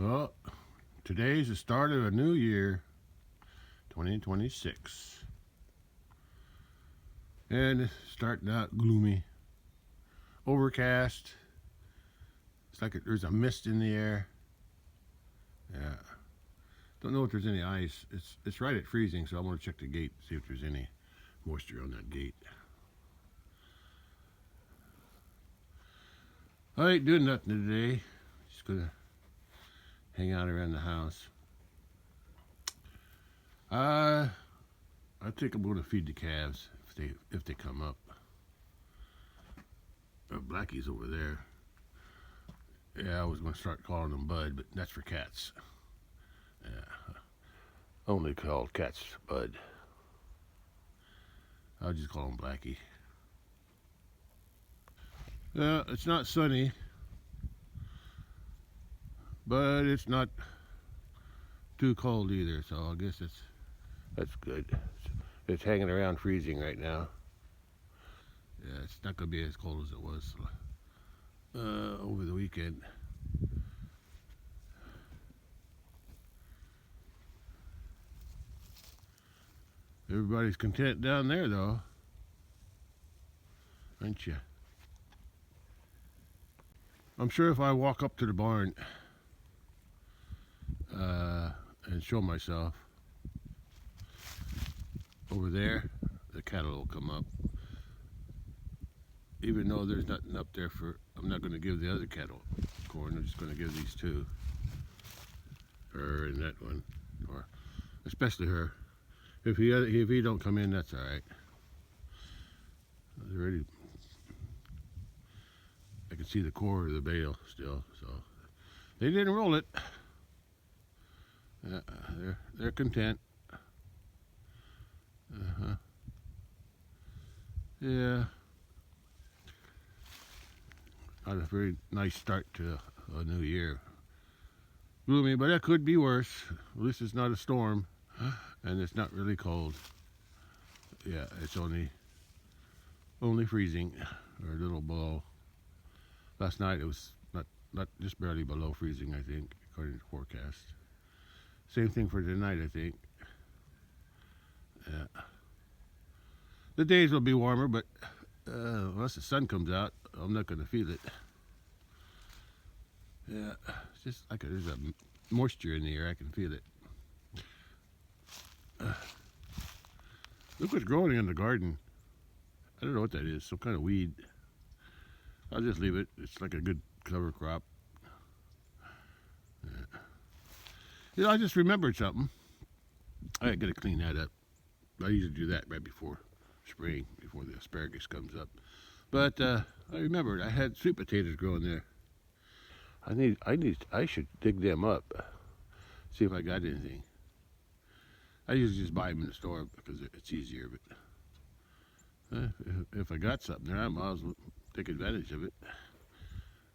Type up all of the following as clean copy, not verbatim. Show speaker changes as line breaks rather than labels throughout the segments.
Well, today's the start of a new year, 2026. And it's starting out gloomy, overcast. It's like there's a mist in the air. Yeah. Don't know if there's any ice. It's right at freezing, so I'm going to check the gate, see if there's any moisture on that gate. I ain't doing nothing today. Just going to hang out around the house. I think I'm going to feed the calves if they come up. Blackie's over there. Yeah, I was going to start calling them Bud, but that's for cats. Yeah, only call cats Bud. I'll just call him Blackie. It's not sunny, but it's not too cold either, so I guess that's good. It's hanging around freezing right now. Yeah, it's not going to be as cold as it was over the weekend. Everybody's content down there, though, aren't you? I'm sure if I walk up to the barn and show myself over there, the cattle will come up. Even though there's nothing up there I'm not going to give the other cattle corn. I'm just going to give these two, her and that one, or especially her. If he don't come in, that's all right. I can see the core of the bale still, so they didn't roll it. They're content. Yeah. Not a very nice start to a new year. Gloomy, but it could be worse. At least it's not a storm, and it's not really cold. Yeah, it's only freezing, or a little below. Last night it was not just barely below freezing, I think, according to the forecast. Same thing for tonight, I think. Yeah. The days will be warmer, but unless the sun comes out, I'm not going to feel it. Yeah, it's just like there's a moisture in the air. I can feel it. Look what's growing in the garden. I don't know what that is. Some kind of weed. I'll just leave it. It's like a good cover crop. Yeah. You know, I just remembered something. I got to clean that up. I usually do that right before spring, before the asparagus comes up. But I remembered I had sweet potatoes growing there. I should dig them up, see if I got anything. I usually just buy them in the store because it's easier. But if I got something there, I might as well take advantage of it.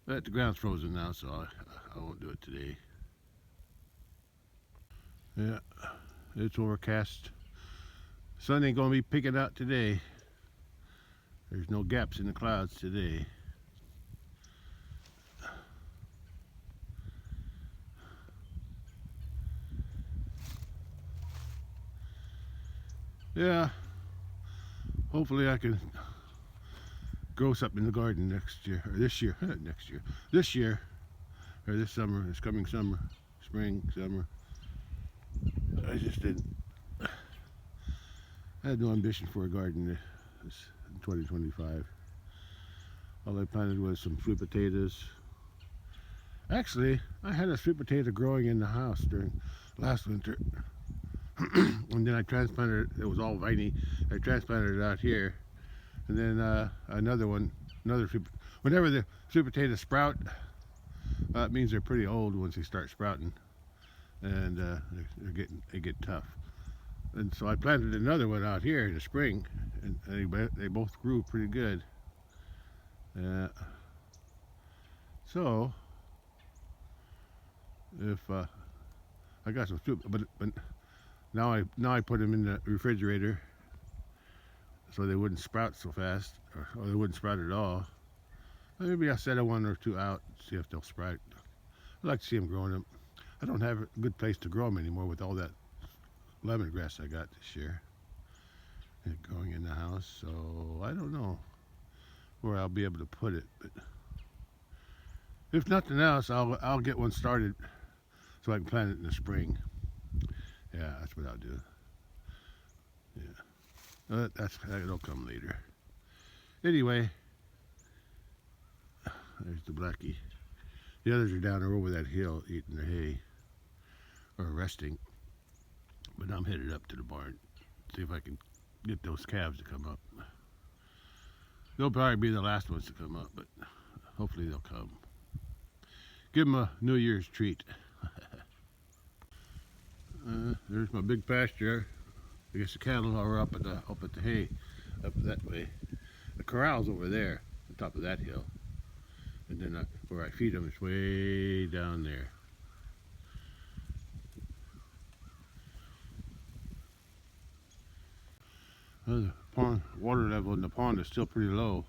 But the ground's frozen now, so I won't do it today. Yeah, it's overcast. Sun ain't gonna be picking out today. There's no gaps in the clouds today. Yeah, hopefully I can grow something in the garden next year, or this year, this year, or this summer, this coming summer, spring, summer. I just didn't, I had no ambition for a garden this in 2025. All I planted was some sweet potatoes. Actually, I had a sweet potato growing in the house during last winter. And then I transplanted it. It was all viney. I transplanted it out here, and then another sweet. Whenever the sweet potatoes sprout, it means they're pretty old once they start sprouting, and they get tough. And so I planted another one out here in the spring, and they both grew pretty good. So if I got some soup, but now I put them in the refrigerator so they wouldn't sprout so fast, or they wouldn't sprout at all. Maybe I'll set one or two out, see if they'll sprout. I'd like to see them growing up. I don't have a good place to grow them anymore with all that lemongrass I got this year growing in the house. So I don't know where I'll be able to put it. But if nothing else, I'll get one started so I can plant it in the spring. Yeah, that's what I'll do. Yeah, that'll come later. Anyway, there's the blackie. The others are down there over that hill eating their hay or resting. But I'm headed up to the barn, see if I can get those calves to come up. They'll probably be the last ones to come up, but hopefully they'll come. Give them a New Year's treat. There's my big pasture. I guess the cattle are up at the hay, up that way. The corral's over there, on top of that hill, and then where I feed them is way down there. The pond water level in the pond is still pretty low.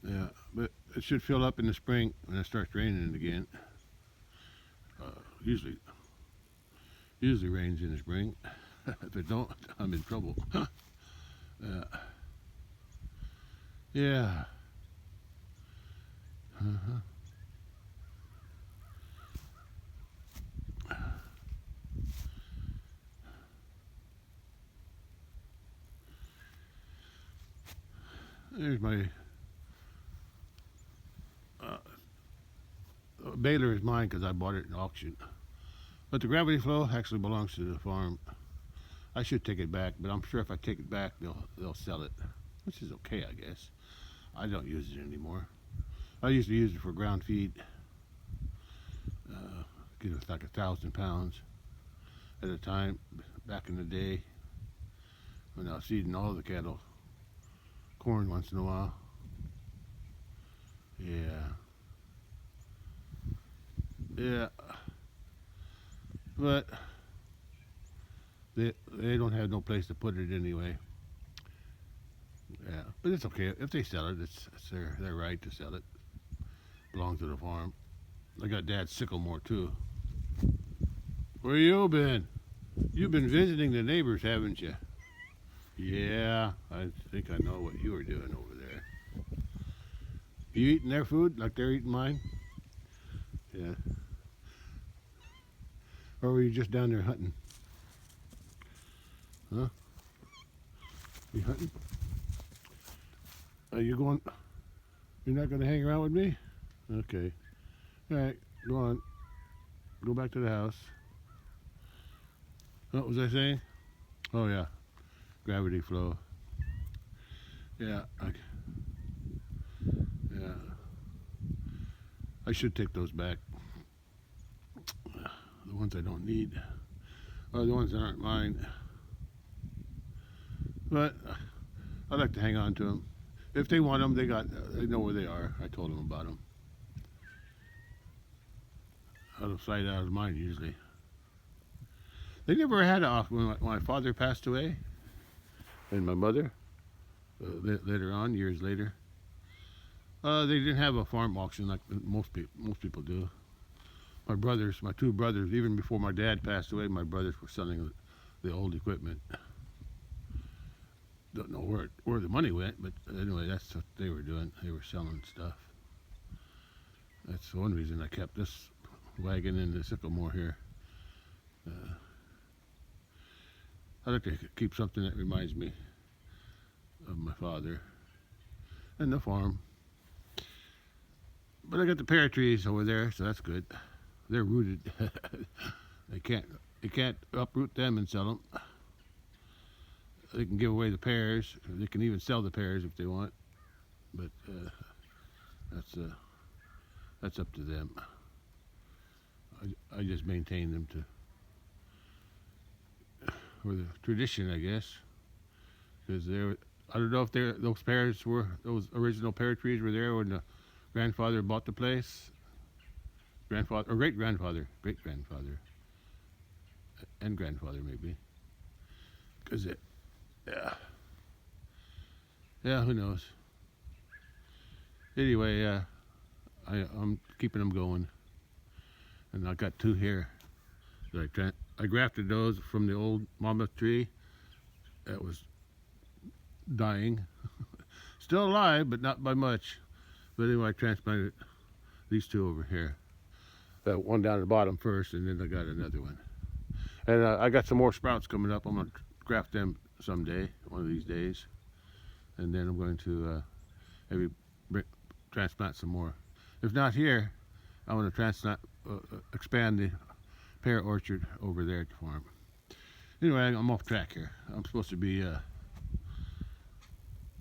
Yeah, but it should fill up in the spring when it starts raining again. Usually rains in the spring. If it don't, I'm in trouble. Yeah. There's my baler is mine because I bought it in auction. But the gravity flow actually belongs to the farm. I should take it back, but I'm sure if I take it back, they'll sell it, which is okay, I guess. I don't use it anymore. I used to use it for ground feed. Get like 1,000 pounds at a time back in the day when I was feeding all the cattle corn once in a while. Yeah, but they don't have no place to put it anyway. Yeah, but it's okay if they sell it. It's their right to sell it. Belongs to the farm. I got Dad's sycamore too. Where you been? You've been visiting the neighbors, haven't you? Yeah, I think I know what you were doing over there. You eating their food like they're eating mine? Yeah. Or were you just down there hunting? Huh? You hunting? Are you going? You're not going to hang around with me? Okay. All right, go on. Go back to the house. What was I saying? Oh yeah, gravity flow. Yeah, I should take those back. The ones I don't need, or the ones that aren't mine. But I like to hang on to them. If they want them, they know where they are. I told them about them. Out of sight, out of mind, usually. They never had when my father passed away, and my mother, later on, years later. They didn't have a farm auction like most people do. My two brothers, even before my dad passed away, my brothers were selling the old equipment. Don't know where the money went, but anyway, that's what they were doing. They were selling stuff. That's one reason I kept this wagon and the sycamore here. I like to keep something that reminds me of my father and the farm. But I got the pear trees over there, so that's good. They're rooted. You can't uproot them and sell them. They can give away the pears. They can even sell the pears if they want. But that's up to them. I just maintain them for the tradition, I guess. Because I don't know if those original pear trees were there when the grandfather bought the place. Grandfather or great grandfather, and grandfather maybe. Because who knows? Anyway, I'm keeping them going. and I got 2 here. That I grafted those from the old mammoth tree that was dying. Still alive, but not by much. But anyway, I transplanted these 2 over here. That one down at the bottom first, and then I got another one. And I got some more sprouts coming up. I'm going to graft them someday, one of these days. And then I'm going to maybe transplant some more. If not here, I want to transplant, expand the pear orchard over there at the farm. Anyway, I'm off track here. I'm supposed to be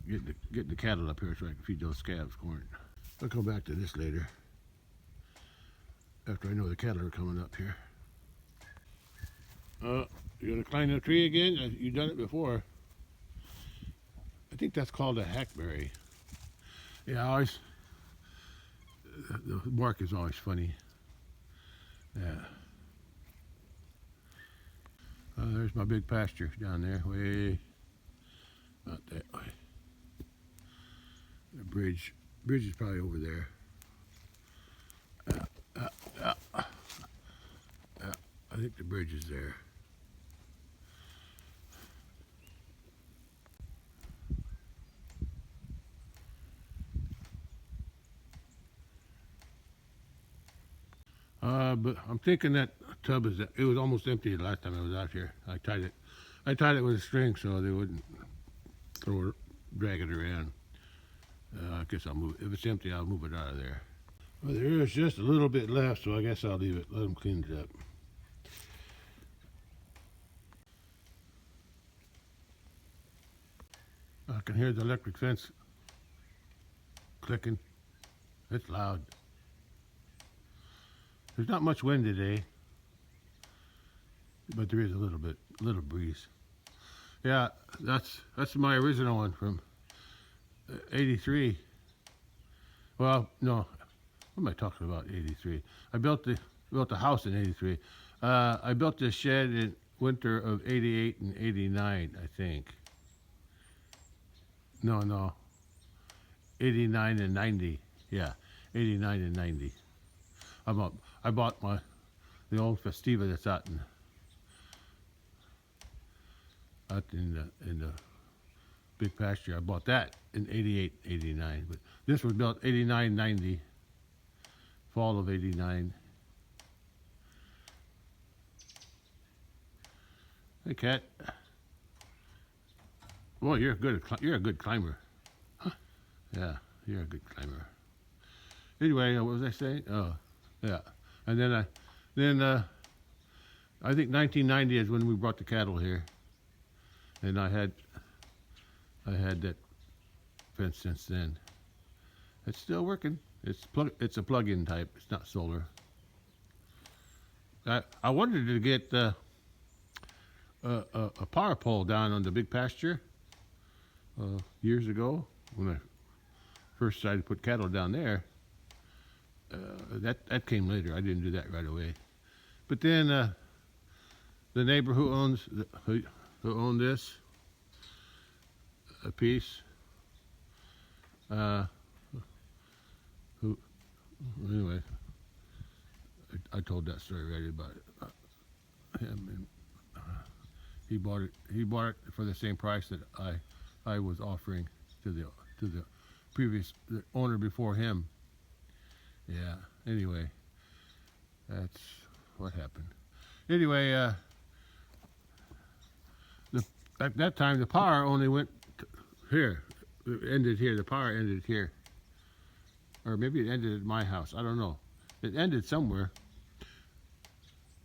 getting the cattle up here so I can feed those calves corn. I'll come back to this later, after I know the cattle are coming up here. You're gonna climb the tree again? You've done it before. I think that's called a hackberry. Yeah, the bark is always funny. Yeah. There's my big pasture down there, way out that way. The bridge is probably over there. I think the bridge is there. But I'm thinking that tub it was almost empty the last time I was out here. I tied it with a string so they wouldn't drag it around. I guess I'll move it. If it's empty, I'll move it out of there. Well, there is just a little bit left, so I guess I'll leave it. Let them clean it up. I can hear the electric fence clicking. It's loud. There's not much wind today, but there is a little breeze. Yeah, that's my original one from '83. Well, no, what am I talking about? '83. I built the house in '83. I built this shed in winter of '88 and '89, I think. No, '89 and '90. Yeah, '89 and '90. I bought the old Festiva that's out in the big pasture. I bought that in '88, '89. But this was built '89, '90, fall of '89. Hey, cat. Boy, you're a good climber. Huh? Yeah, you're a good climber. Anyway, what was I saying? Oh, yeah. And then I think 1990 is when we brought the cattle here, and I had that fence since then. It's still working. It's a plug-in type. It's not solar. I wanted to get a power pole down on the big pasture years ago when I first started to put cattle down there. That came later. I didn't do that right away. But then the neighbor who owned this a piece, anyway, I told that story already about him, and he bought it for the same price that I was offering to the previous owner before him. Yeah, anyway, that's what happened. Anyway, at that time, the power only went here. It ended here. The power ended here. Or maybe it ended at my house. I don't know. It ended somewhere.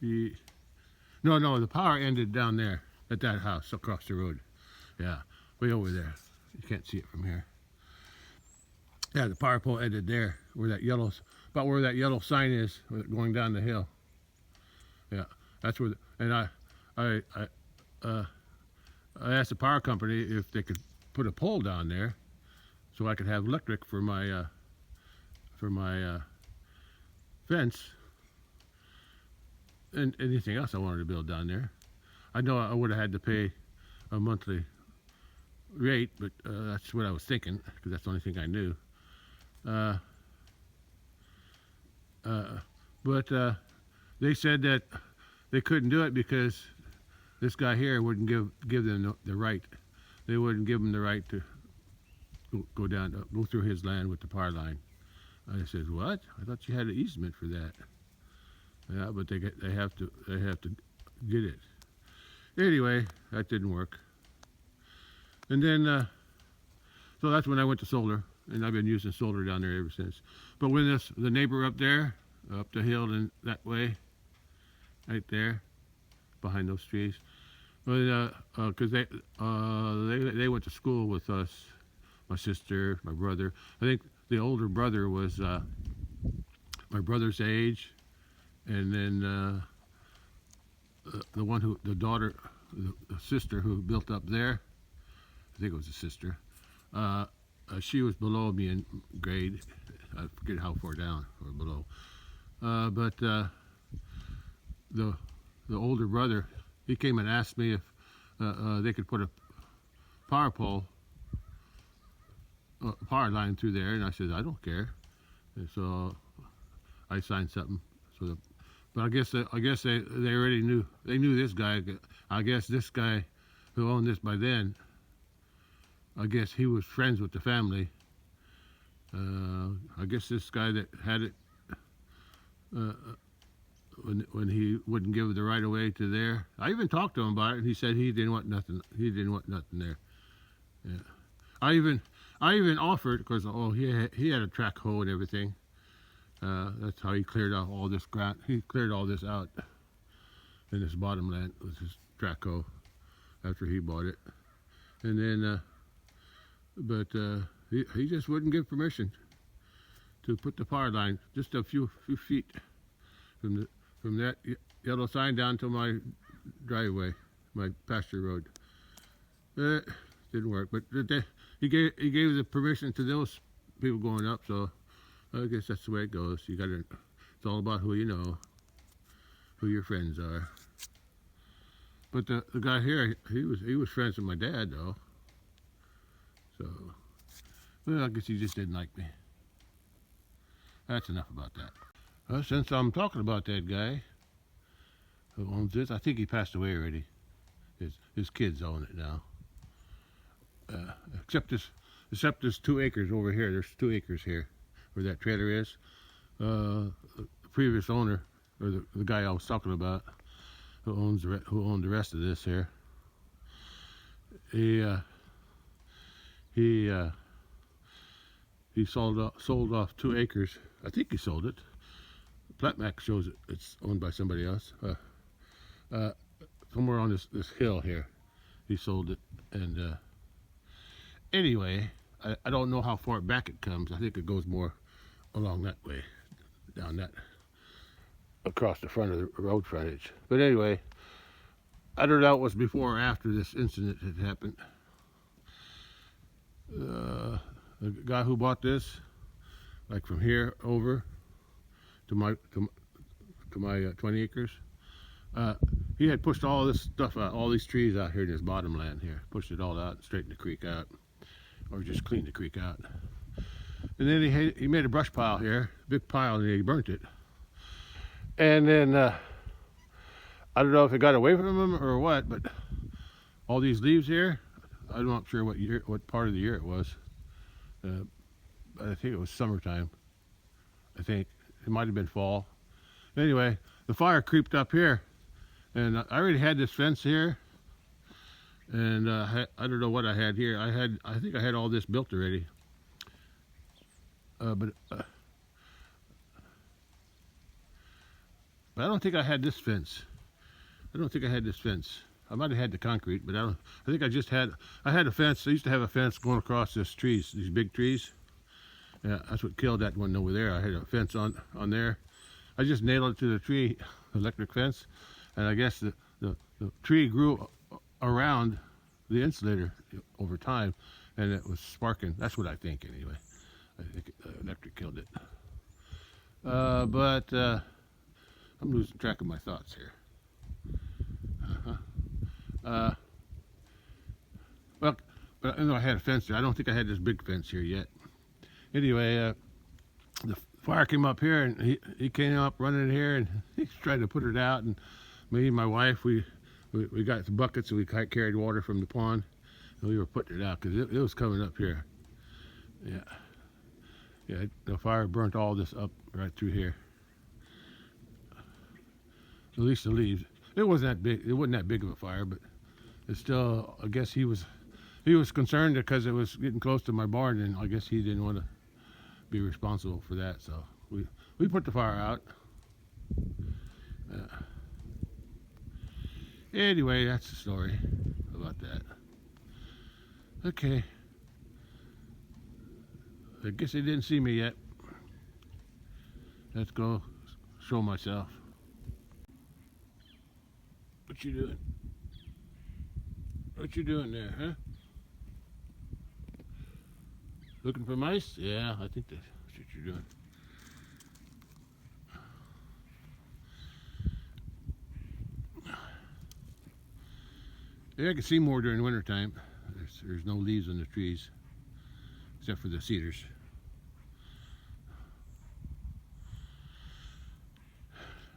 No, the power ended down there at that house across the road. Yeah, way over there. You can't see it from here. Yeah, the power pole ended there, about where that yellow sign is, going down the hill. Yeah, that's where. And I asked the power company if they could put a pole down there, so I could have electric for my fence and anything else I wanted to build down there. I know I would have had to pay a monthly rate, but that's what I was thinking, because that's the only thing I knew. But they said that they couldn't do it because this guy here wouldn't give them the right. They wouldn't give them the right to go through his land with the power line. I said, what? I thought you had an easement for that. Yeah, but they have to get it. Anyway, that didn't work. And then so that's when I went to solar, and I've been using solar down there ever since. But when the neighbor up there, up the hill and that way, right there, behind those trees, because they went to school with us, my sister, my brother. I think the older brother was my brother's age, and then the sister who built up there, I think it was a sister. She was below me in grade. I forget how far down or below. But the older brother, he came and asked me if they could put a power line through there, and I said I don't care. And so I signed something. But I guess they already knew. They knew this guy. I guess this guy who owned this by then, I guess he was friends with the family. I guess this guy that had it when he wouldn't give the right of way to there. I even talked to him about it, and he said he didn't want nothing. He didn't want nothing there. Yeah. I even offered, because he had a track hoe and everything. That's how he cleared out all this ground. He cleared all this out in this bottom land with his track hoe after he bought it. And then, but he just wouldn't give permission to put the power line just a few feet from that yellow sign down to my driveway, my pasture road. Didn't work, but he gave the permission to those people going up, so I guess that's the way it goes. It's all about who you know, who your friends are. But the guy here, he was friends with my dad though. So, well, I guess he just didn't like me. That's enough about that. Since I'm talking about that guy who owns this, I think he passed away already. His kids own it now. Except this 2 acres over here. There's 2 acres here where that trailer is. The previous owner, or the guy I was talking about, who owned the rest of this here, he sold off 2 acres. I think he sold it. Plat Map shows it's owned by somebody else. Somewhere on this hill here, he sold it. And anyway, I don't know how far back it comes. I think it goes more along that way, down that, across the front of the road frontage. But anyway, I don't know if it was before or after this incident had happened. The guy who bought this, like from here over to my 20 acres, he had pushed all this stuff out, all these trees out here in his bottom land here, pushed it all out, straightened the creek out, or just cleaned the creek out. And then he made a brush pile here, big pile, and he burnt it. And then I don't know if it got away from him or what, but all these leaves here, I'm not sure what part of the year it was. I think it was summertime. I think it might have been fall. Anyway, the fire creeped up here, and I already had this fence here, and I don't know what I had here. I think I had all this built already. But I don't think I had this fence. I might have had the concrete, but I think I had a fence. I used to have a fence going across these big trees. Yeah, that's what killed that one over there. I had a fence on there. I just nailed it to the tree, electric fence, and I guess the tree grew around the insulator over time, and it was sparking. That's what I think, anyway. I think electric killed it. But I'm losing track of my thoughts here. Well, but I know I had a fence there. I don't think I had this big fence here yet. Anyway, the Fire came up here, and he came up running here, and he tried to put it out. And me and my wife, we got the buckets, and we carried water from the pond, and we were putting it out because it was coming up here. Yeah, the fire burnt all this up right through here. At least the leaves. It wasn't that big. It wasn't that big of a fire, but it's still. I guess he was concerned because it was getting close to my barn, and I guess he didn't want to be responsible for that. So we put the fire out. Anyway, that's the story about that. Okay. I guess they didn't see me yet. Let's go show myself. What you doing? What you doing there, huh? Looking for mice? Yeah, I think that's what you're doing. Yeah, I can see more during winter time. There's no leaves on the trees, except for the cedars.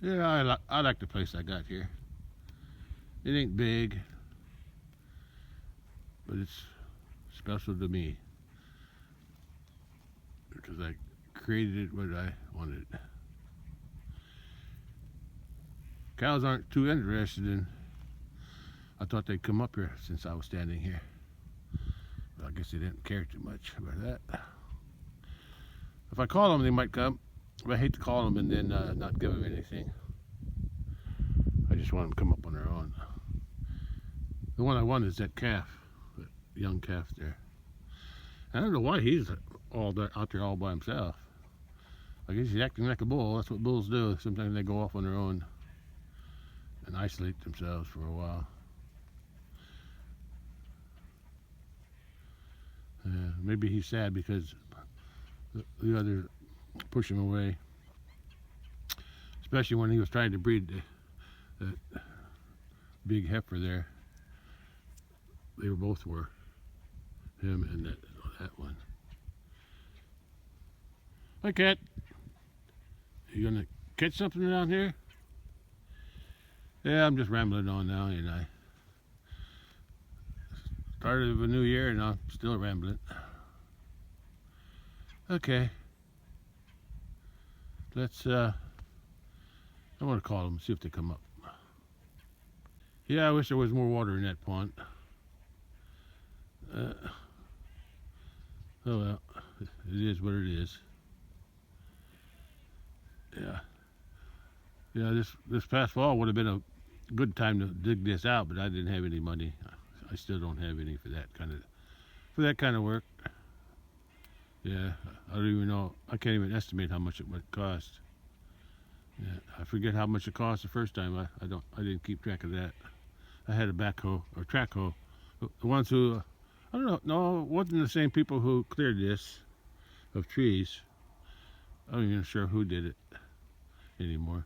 Yeah, I like the place I got here. It ain't big, but it's special to me because I created it what I wanted. Cows aren't too interested in. I thought they'd come up here since I was standing here. But I guess they didn't care too much about that. If I call them, they might come. But I hate to call them and then not give them anything. I just want them to come up on their own. The one I want is that calf, that young calf there. I don't know why he's out there all by himself. I guess he's acting like a bull. That's what bulls do. Sometimes they go off on their own and isolate themselves for a while. Maybe he's sad because the others push him away. Especially when he was trying to breed that big heifer there. They both were. Him and that one. Hi, cat. You gonna catch something down here? Yeah, I'm just rambling on now, and I started of a new year, and I'm still rambling. Okay. Let's, I want to call them, see if they come up. Yeah, I wish there was more water in that pond. Oh well, it is what it is. Yeah, this past fall would have been a good time to dig this out, but I didn't have any money. I still don't have any for that kind of work. Yeah, I don't even know. I can't even estimate how much it would cost. Yeah, I forget how much it cost the first time. I didn't keep track of that. I had a backhoe or track hoe. The ones who I don't know. No, it wasn't the same people who cleared this of trees. I'm not even sure who did it anymore.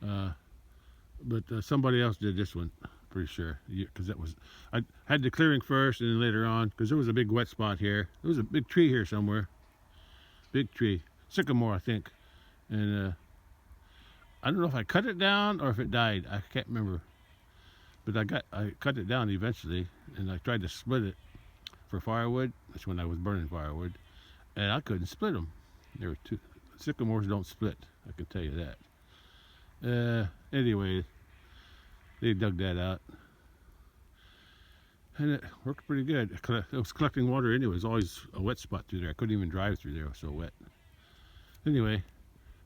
But somebody else did this one, pretty sure. Because I had the clearing first, and then later on, because there was a big wet spot here. There was a big tree here somewhere. Big tree, sycamore, I think. And I don't know if I cut it down or if it died. I can't remember. But I cut it down eventually, and I tried to split it for firewood. That's when I was burning firewood, and I couldn't split them. There were two. Sycamores don't split. I can tell you that. Anyway, they dug that out, and it worked pretty good. It was collecting water anyway. It was always a wet spot through there. I couldn't even drive through there. It was so wet. Anyway,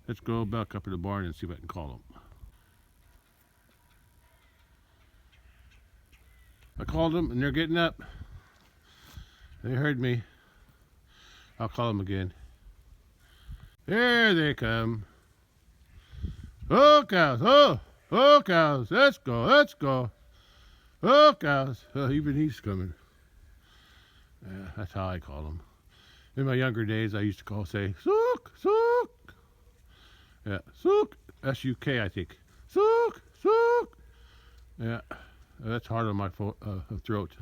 let's go back up to the barn and see if I can call them. I called them, and they're getting up. They heard me. I'll call them again. There they come. Oh, cows. Oh, cows. Let's go. Oh, cows. Oh, even he's coming. Yeah, that's how I call them. In my younger days, I used to say, sook, sook. Yeah, sook. S-U-K, I think. Sook, sook. Yeah, that's hard on my throat.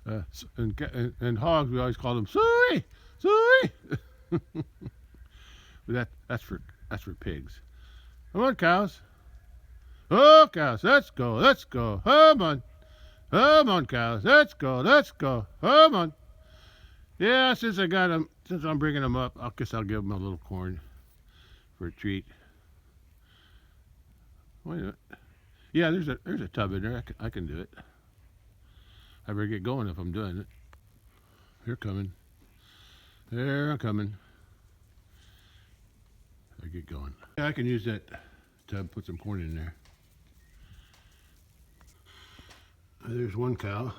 And hogs, we always call them, suey, suey. But that's for pigs. Come on, cows. Oh, cows, let's go, let's go. Come on. Come on, cows, let's go, let's go. Come on. Yeah, since I'm bringing them up, I guess I'll give them a little corn for a treat. Wait a minute. Yeah, there's a tub in there. I can do it. I better get going if I'm doing it. They're coming. They're coming. I get going. Yeah, I can use that tub, put some corn in there. There's one cow.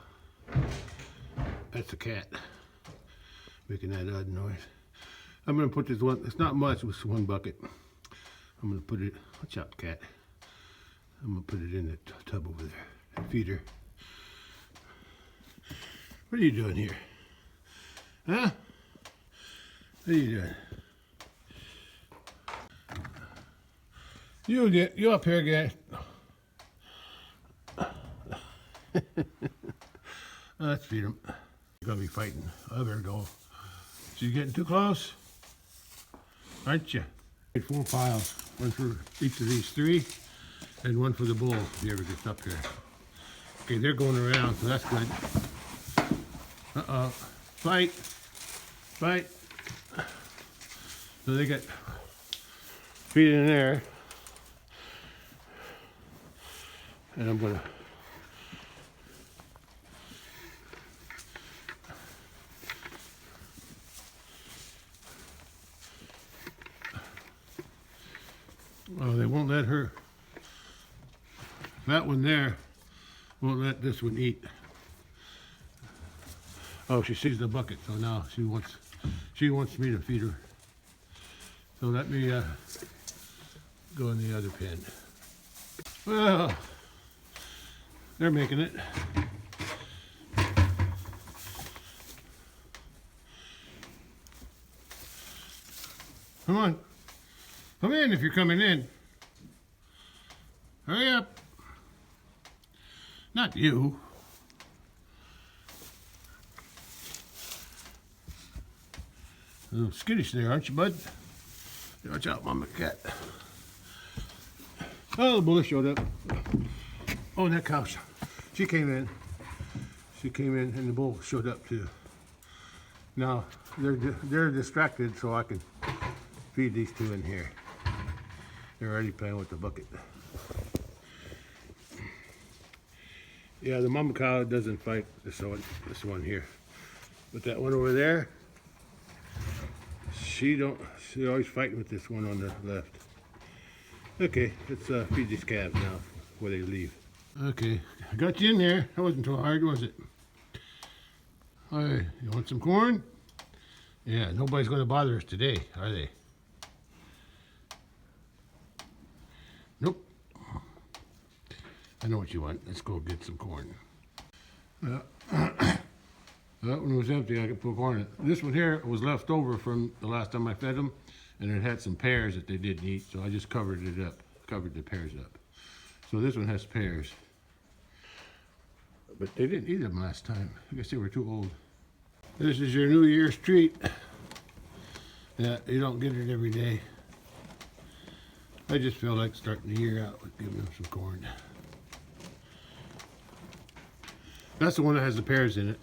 That's a cat making that odd noise. I'm going to put this one, it's not much, it's one bucket. I'm going to put it, watch out, cat. I'm going to put it in the tub over there and feed her. What are you doing here? Huh? What are you doing? You up here, guy. Let's feed him. You're gonna be fighting. I better go. She's getting too close, aren't you? 4 piles, one for each of these 3, and one for the bull if he ever gets up here. Okay, they're going around, so that's good. Uh-oh, fight, fight. So they got feet in there, and I'm gonna oh, they won't let her. That one there won't let this one eat. Oh, she sees the bucket, so now she wants me to feed her. So let me go in the other pen. Well, they're making it. Come on. Come in if you're coming in. Hurry up. Not you. A little skittish there, aren't you, bud? Watch out, Mama Cat. Oh, the bully showed up. Oh, and that cow, she came in. She came in, and the bull showed up too. Now they're distracted, so I can feed these 2 in here. They're already playing with the bucket. Yeah, the mama cow doesn't fight this one here, but that one over there, she's always fighting with this one on the left. Okay, let's feed these calves now before they leave. Okay, I got you in there. That wasn't too hard, was it? All right, you want some corn? Yeah, nobody's going to bother us today, are they? Nope. I know what you want. Let's go get some corn. That one was empty. I could put corn in it. This one here was left over from the last time I fed them, and it had some pears that they didn't eat, so I just covered it up, covered the pears up. So this one has pears. But they didn't eat them last time. I guess they were too old. This is your New Year's treat. Yeah, you don't get it every day. I just feel like starting the year out with giving them some corn. That's the one that has the pears in it.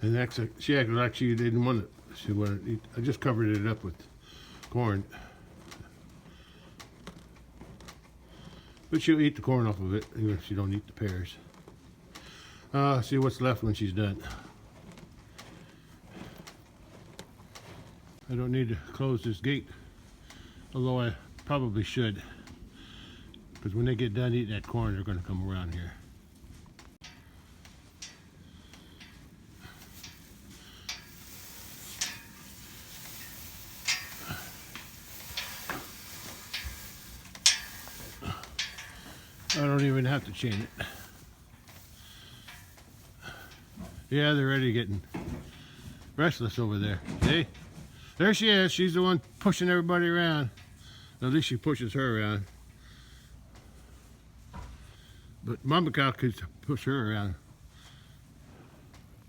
And she acted like she didn't want it. She wanted to eat. I just covered it up with corn. But she'll eat the corn off of it, even if she don't eat the pears. See what's left when she's done. I don't need to close this gate, although I probably should, because when they get done eating that corn, they're going to come around here. I don't even have to chain it. Yeah, they're already getting restless over there. See? There she is. She's the one pushing everybody around. At least she pushes her around. But Mama Cow could push her around.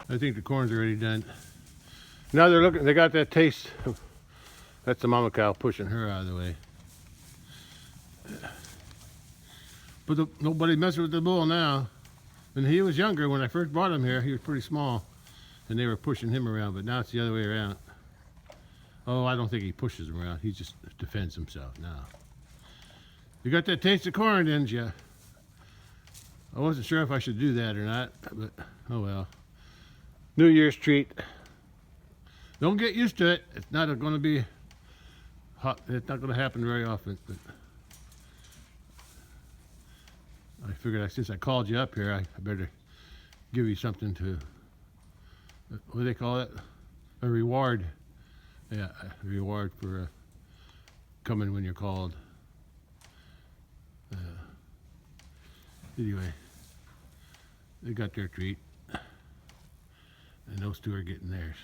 I think the corn's already done. Now they're looking, they got that taste That's the mama cow pushing her out of the way. But nobody messes with the bull now. When he was younger, when I first brought him here, he was pretty small. And they were pushing him around, but now it's the other way around. Oh, I don't think he pushes him around. He just defends himself now. You got that taste of corn, didn't you? I wasn't sure if I should do that or not, but oh well. New Year's treat. Don't get used to it. It's not going to be hot. It's not going to happen very often. But I figured since I called you up here, I better give you something to, what do they call it? A reward. Yeah, a reward for coming when you're called. Anyway, they got their treat, and those two are getting theirs.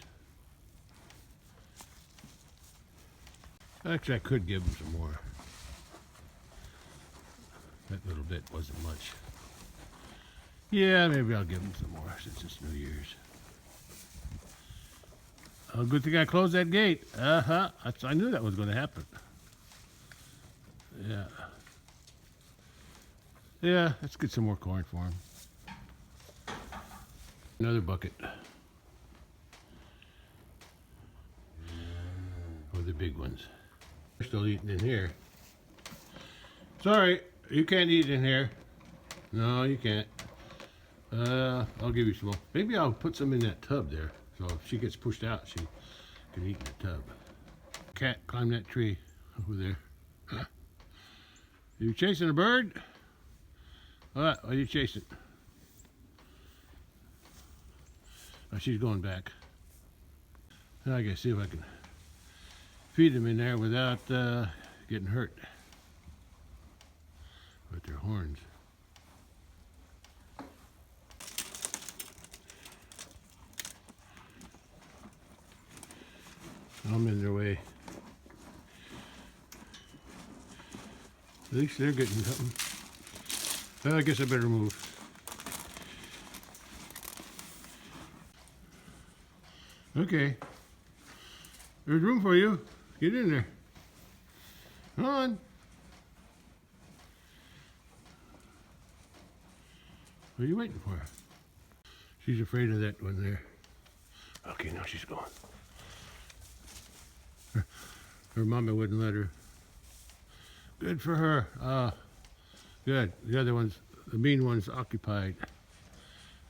Actually, I could give them some more. That little bit wasn't much. Yeah, maybe I'll give them some more since it's New Year's. Oh, good thing I closed that gate. I knew that was going to happen. Yeah. Yeah, let's get some more corn for him. Another bucket. Oh, the big ones. They're still eating in here. Sorry, you can't eat in here. No, you can't. I'll give you some more. Maybe I'll put some in that tub there. So if she gets pushed out, she can eat in the tub. Cat climbed that tree over there. Huh? You chasing a bird? What are you chasing? Oh, she's going back. I gotta see if I can feed them in there without getting hurt with their horns. I'm in their way. At least they're getting something. I guess I better move. Okay. There's room for you. Get in there. Come on. What are you waiting for? She's afraid of that one there. Okay, now she's gone. Her mama wouldn't let her. Good for her. Good. The other ones, the mean one's occupied.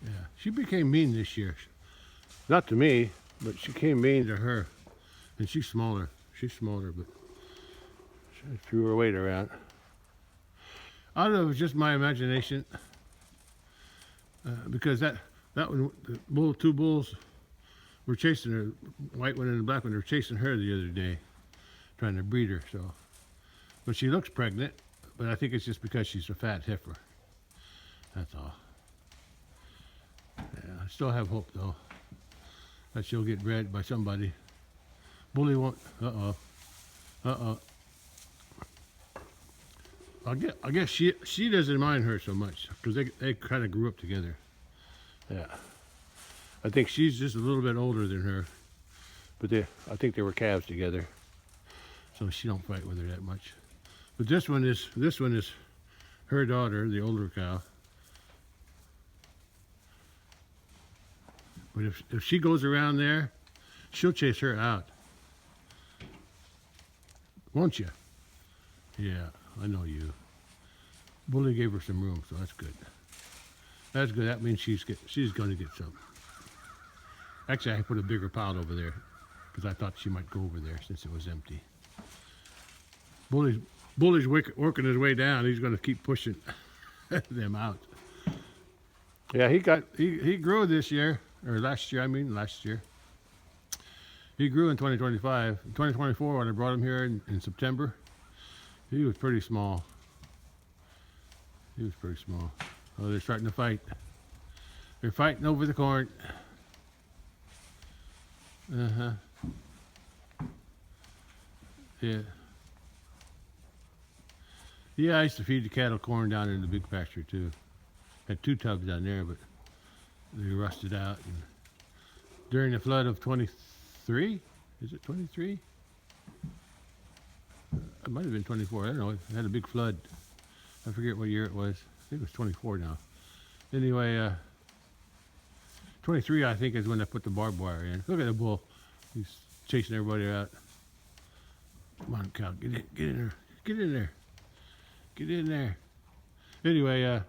Yeah, she became mean this year. Not to me, but she became mean to her. And she's smaller. She's smaller, but she threw her weight around. I don't know, it was just my imagination. Because that one, the two bulls were chasing her, white one and the black one, were chasing her the other day, trying to breed her. So, but she looks pregnant. But I think it's just because she's a fat heifer. That's all. Yeah, I still have hope though that she'll get bred by somebody. Bully won't. I guess she doesn't mind her so much because they kind of grew up together. Yeah. I think she's just a little bit older than her, but I think they were calves together, so she don't fight with her that much. But this one is her daughter, the older cow. But if she goes around there, she'll chase her out. Won't you? Yeah, I know you. Bully gave her some room, so that's good. That's good. That means she's going to get some. Actually, I put a bigger pile over there because I thought she might go over there since it was empty. Bully's working his way down. He's going to keep pushing them out. Yeah, he grew this year, or last year. Last year. He grew in 2025. In 2024, when I brought him here in September, he was pretty small. He was pretty small. Oh, they're starting to fight. They're fighting over the corn. Yeah. Yeah, I used to feed the cattle corn down in the big pasture too. Had 2 tubs down there, but they rusted out. And during the flood of 23, is it 23? it might have been 24. I don't know. It had a big flood. I forget what year it was. I think it was 24 now. Anyway, 23 I think is when I put the barbed wire in. Look at the bull. He's chasing everybody out. Come on, cow. Get in there. Get in there. Get in there. Anyway,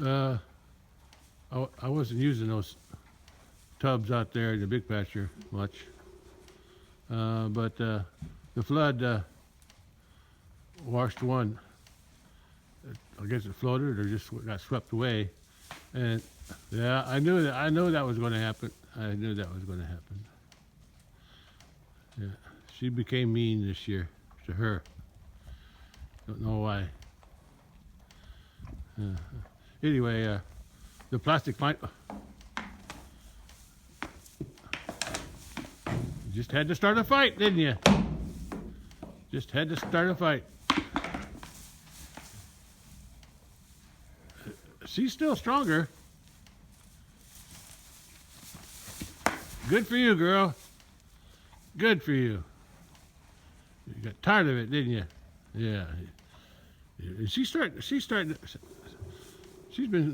I wasn't using those tubs out there in the big pasture much. But the flood washed one. I guess it floated or just got swept away. And yeah, I knew that was going to happen. I knew that was going to happen. Yeah, she became mean this year to her. Don't know why. Anyway, the plastic pipe. You just had to start a fight, didn't you? Just had to start a fight. She's still stronger. Good for you, girl. Good for you. You got tired of it, didn't you? Yeah. She's been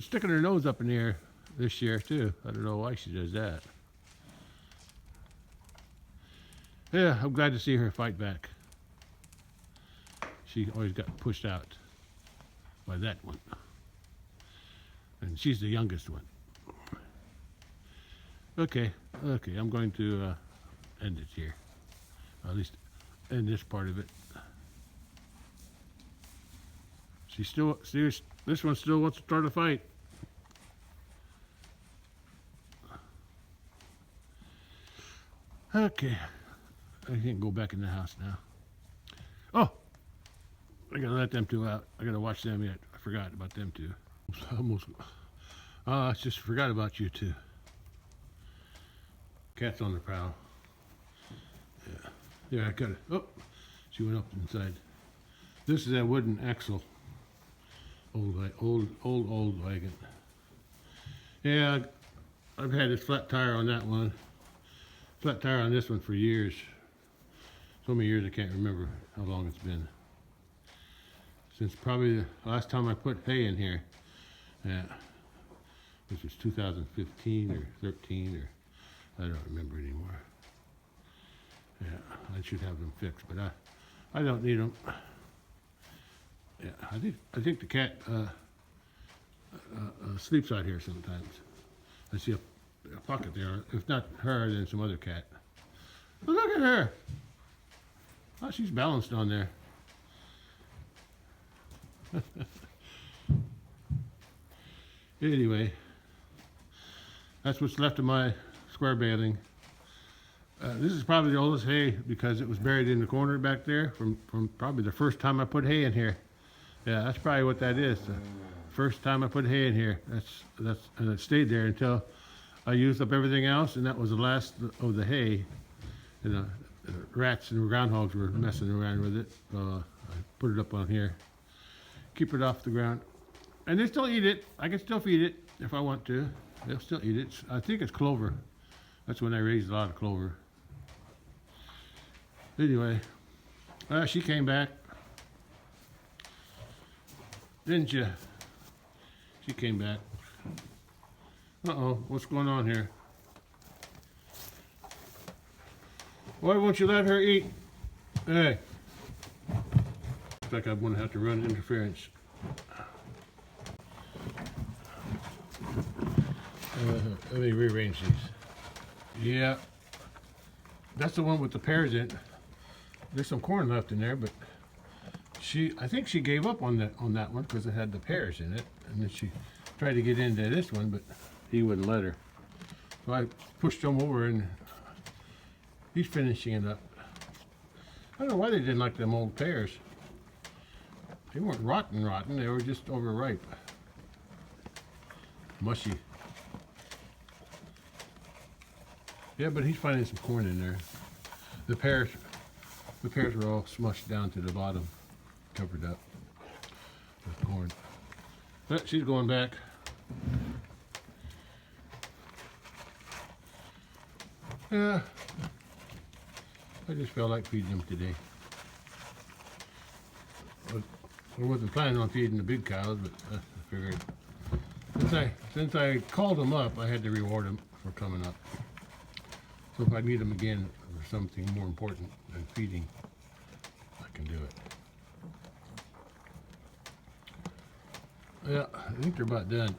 sticking her nose up in the air this year too. I don't know why she does that. Yeah, I'm glad to see her fight back. She always got pushed out by that one. And she's the youngest one. Okay, I'm going to end it here. At least end this part of it. This one still wants to start a fight. Okay, I can't go back in the house now. Oh, I gotta let them two out. I gotta watch them yet. I forgot about them two. I just forgot about you two. Cat's on the prowl. Yeah, I got it. Oh, she went up inside. This is that wooden axle. Old wagon. Yeah, I've had this flat tire on that one. Flat tire on this one for years. So many years I can't remember how long it's been. Since probably the last time I put hay in here. Yeah, which was 2015 or 13 or I don't remember anymore. Yeah, I should have them fixed, but I don't need them. Yeah, I think the cat sleeps out here sometimes. I see a pocket there. If not her, then some other cat. But look at her. Oh, she's balanced on there. Anyway, that's what's left of my square baling. This is probably the oldest hay because it was buried in the corner back there from probably the first time I put hay in here. Yeah, that's probably what that is. The first time I put hay in here. And it stayed there until I used up everything else, and that was the last of the hay. And the rats and groundhogs were messing around with it. So I put it up on here. Keep it off the ground. And they still eat it. I can still feed it if I want to. They'll still eat it. I think it's clover. That's when I raised a lot of clover. Anyway, she came back. Didn't you? She came back. Uh-oh, what's going on here? Why won't you let her eat? Hey. Looks like I'm going to have to run interference. Let me rearrange these. Yeah. That's the one with the pears in it. There's some corn left in there, but I think she gave up on that one because it had the pears in it, and then she tried to get into this one, but he wouldn't let her. So I pushed him over, and he's finishing it up. I don't know why they didn't like them old pears. They weren't rotten, they were just overripe. Mushy. Yeah, but he's finding some corn in there. The pears were all smushed down to the bottom, covered up with corn. But she's going back. Yeah, I just felt like feeding them today. I wasn't planning on feeding the big cows, but I figured since I called them up, I had to reward them for coming up. So if I need them again for something more important than feeding, I can do it. Yeah, I think they're about done.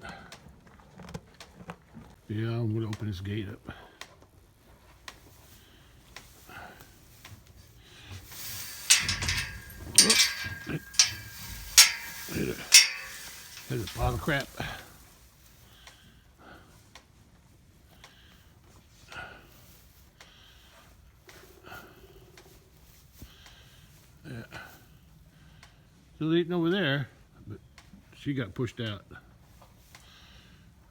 Yeah, I'm gonna open this gate up. There's a pile of crap. Yeah. Still eating over there, but she got pushed out.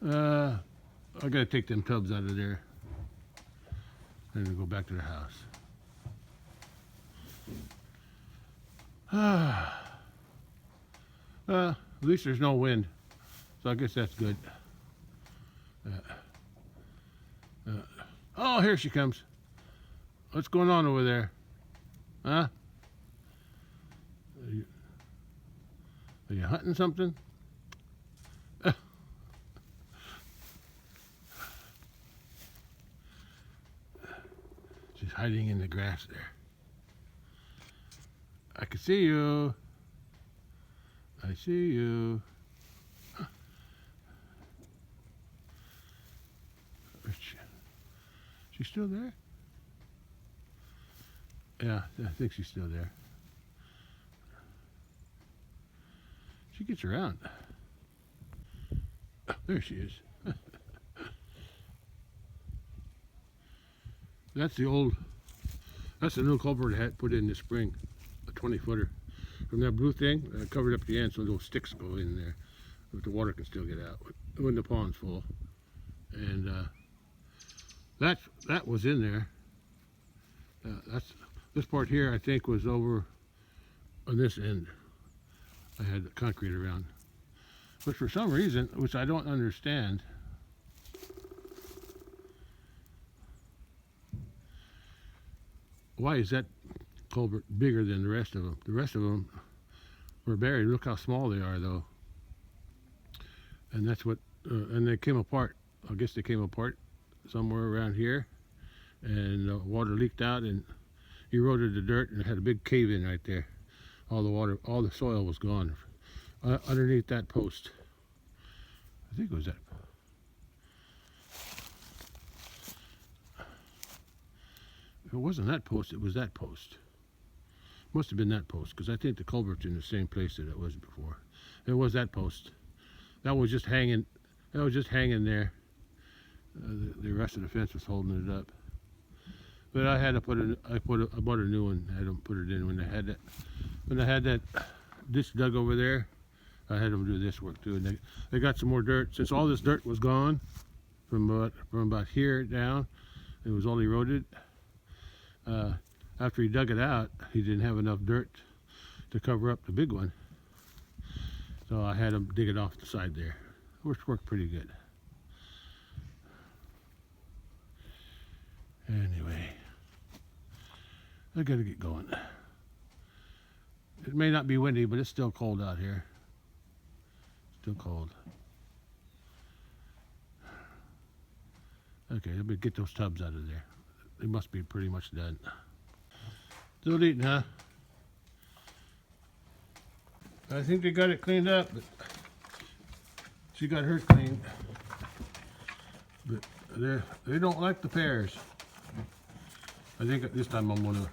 I gotta take them tubs out of there and then go back to the house. At least there's no wind, so I guess that's good. Oh, here she comes. What's going on over there? Huh? Are you hunting something? She's hiding in the grass there. I can see you. I see you. She's still there? Yeah, I think she's still there. She gets around. There she is. That's the new culvert I had put in this spring, a 20-footer. From that blue thing, I covered up the end so those sticks go in there, but the water can still get out when the pond's full. And that was in there. This part here I think was over on this end. I had the concrete around, but for some reason, which I don't understand, why is that culvert bigger than the rest of them? The rest of them were buried. Look how small they are, though. And that's what, and they came apart. I guess they came apart somewhere around here, and the water leaked out and eroded the dirt, and it had a big cave in right there. All the water, all the soil was gone underneath that post. I think it was that. If it wasn't that post, it was that post. Must have been that post, because I think the culvert's in the same place that it was before. It was that post. That was just hanging. That was just hanging there. The rest of the fence was holding it up. But I had to I bought a new one. I had them put it in when I had that ditch dug over there. I had them do this work too, and they got some more dirt. Since all this dirt was gone from about here down, it was all eroded. After he dug it out, he didn't have enough dirt to cover up the big one, so I had him dig it off the side there, which worked pretty good. Anyway, I gotta get going. It may not be windy, but it's still cold out here. Still cold. Okay, let me get those tubs out of there. They must be pretty much done. Still eating, huh? I think they got it cleaned up, but she got hers cleaned. But they don't like the pears. I think at this time I'm gonna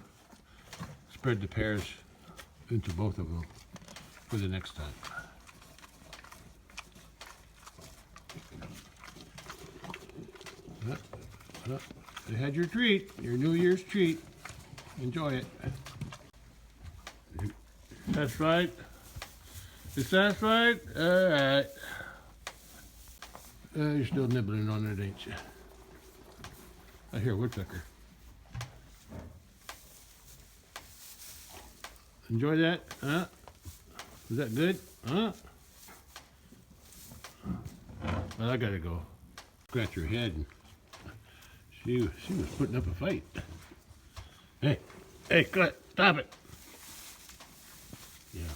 spread the pears into both of them for the next time. You had your treat, your New Year's treat. Enjoy it. Satisfied? You satisfied? All right. You're still nibbling on it, ain't you? I hear a woodpecker. Enjoy that? Huh? Is that good? Huh? Well, I gotta go. Scratch her head. And she was putting up a fight. Hey, cut! Stop it! Yeah,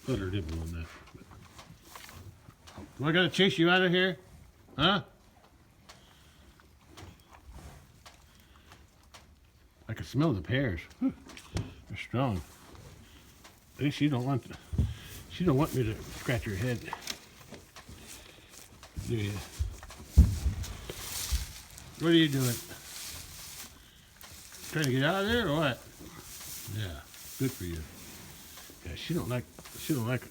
let her nibble on that. Do I gotta chase you out of here? Huh? I can smell the pears. Whew, they're strong. At least she don't want me to scratch her head. Do you? What are you doing? Trying to get out of there or what? Yeah, good for you. Yeah, she don't like it.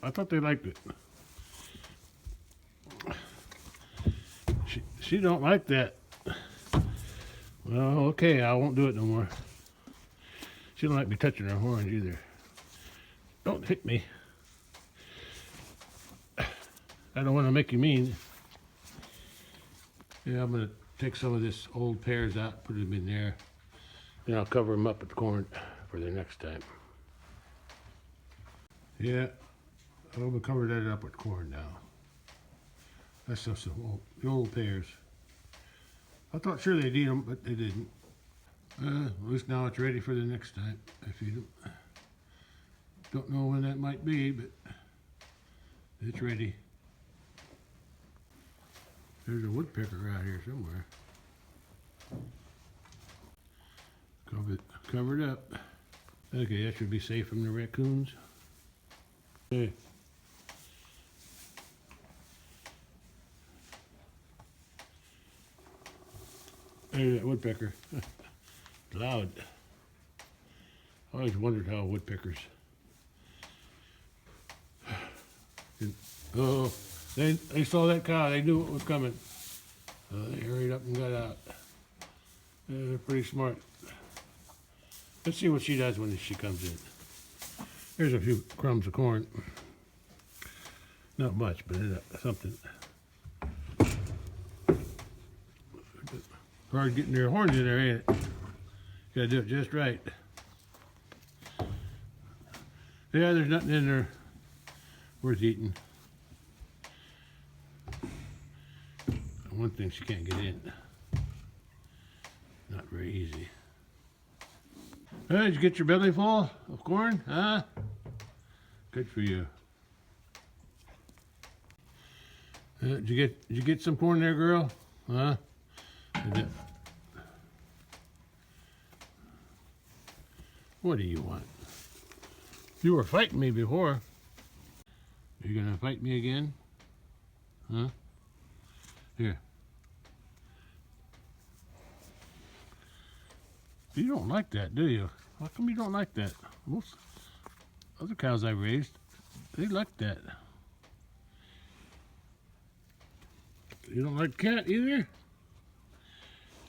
I thought they liked it. She don't like that. Well, okay, I won't do it no more. She don't like me touching her horns either. Don't hit me. I don't want to make you mean. Yeah, I'm gonna take some of this old pears out, put them in there. Then I'll cover them up with corn for the next time. Yeah, I'm gonna cover that up with corn now. That's just the old pears. I thought sure they'd eat them, but they didn't. At least now it's ready for the next time I feed them. Don't know when that might be, but it's ready. There's a woodpecker out here somewhere. Covered up. Okay, that should be safe from the raccoons. Okay. There's that woodpecker. Loud. I always wondered how woodpeckers. Oh, they saw that cow. They knew it was coming. They hurried up and got out. They're pretty smart. Let's see what she does when she comes in. There's a few crumbs of corn. Not much, but something. Hard getting their horns in there, ain't it? Gotta do it just right. Yeah, there's nothing in there worth eating. One thing, she can't get in. Not very easy. Did you get your belly full of corn? Huh? Good for you. Did you get some corn there, girl? Huh? What do you want? You were fighting me before. Are you gonna fight me again? Huh? Here. You don't like that, do you? How come you don't like that? Most other cows I raised, they like that. You don't like cat either?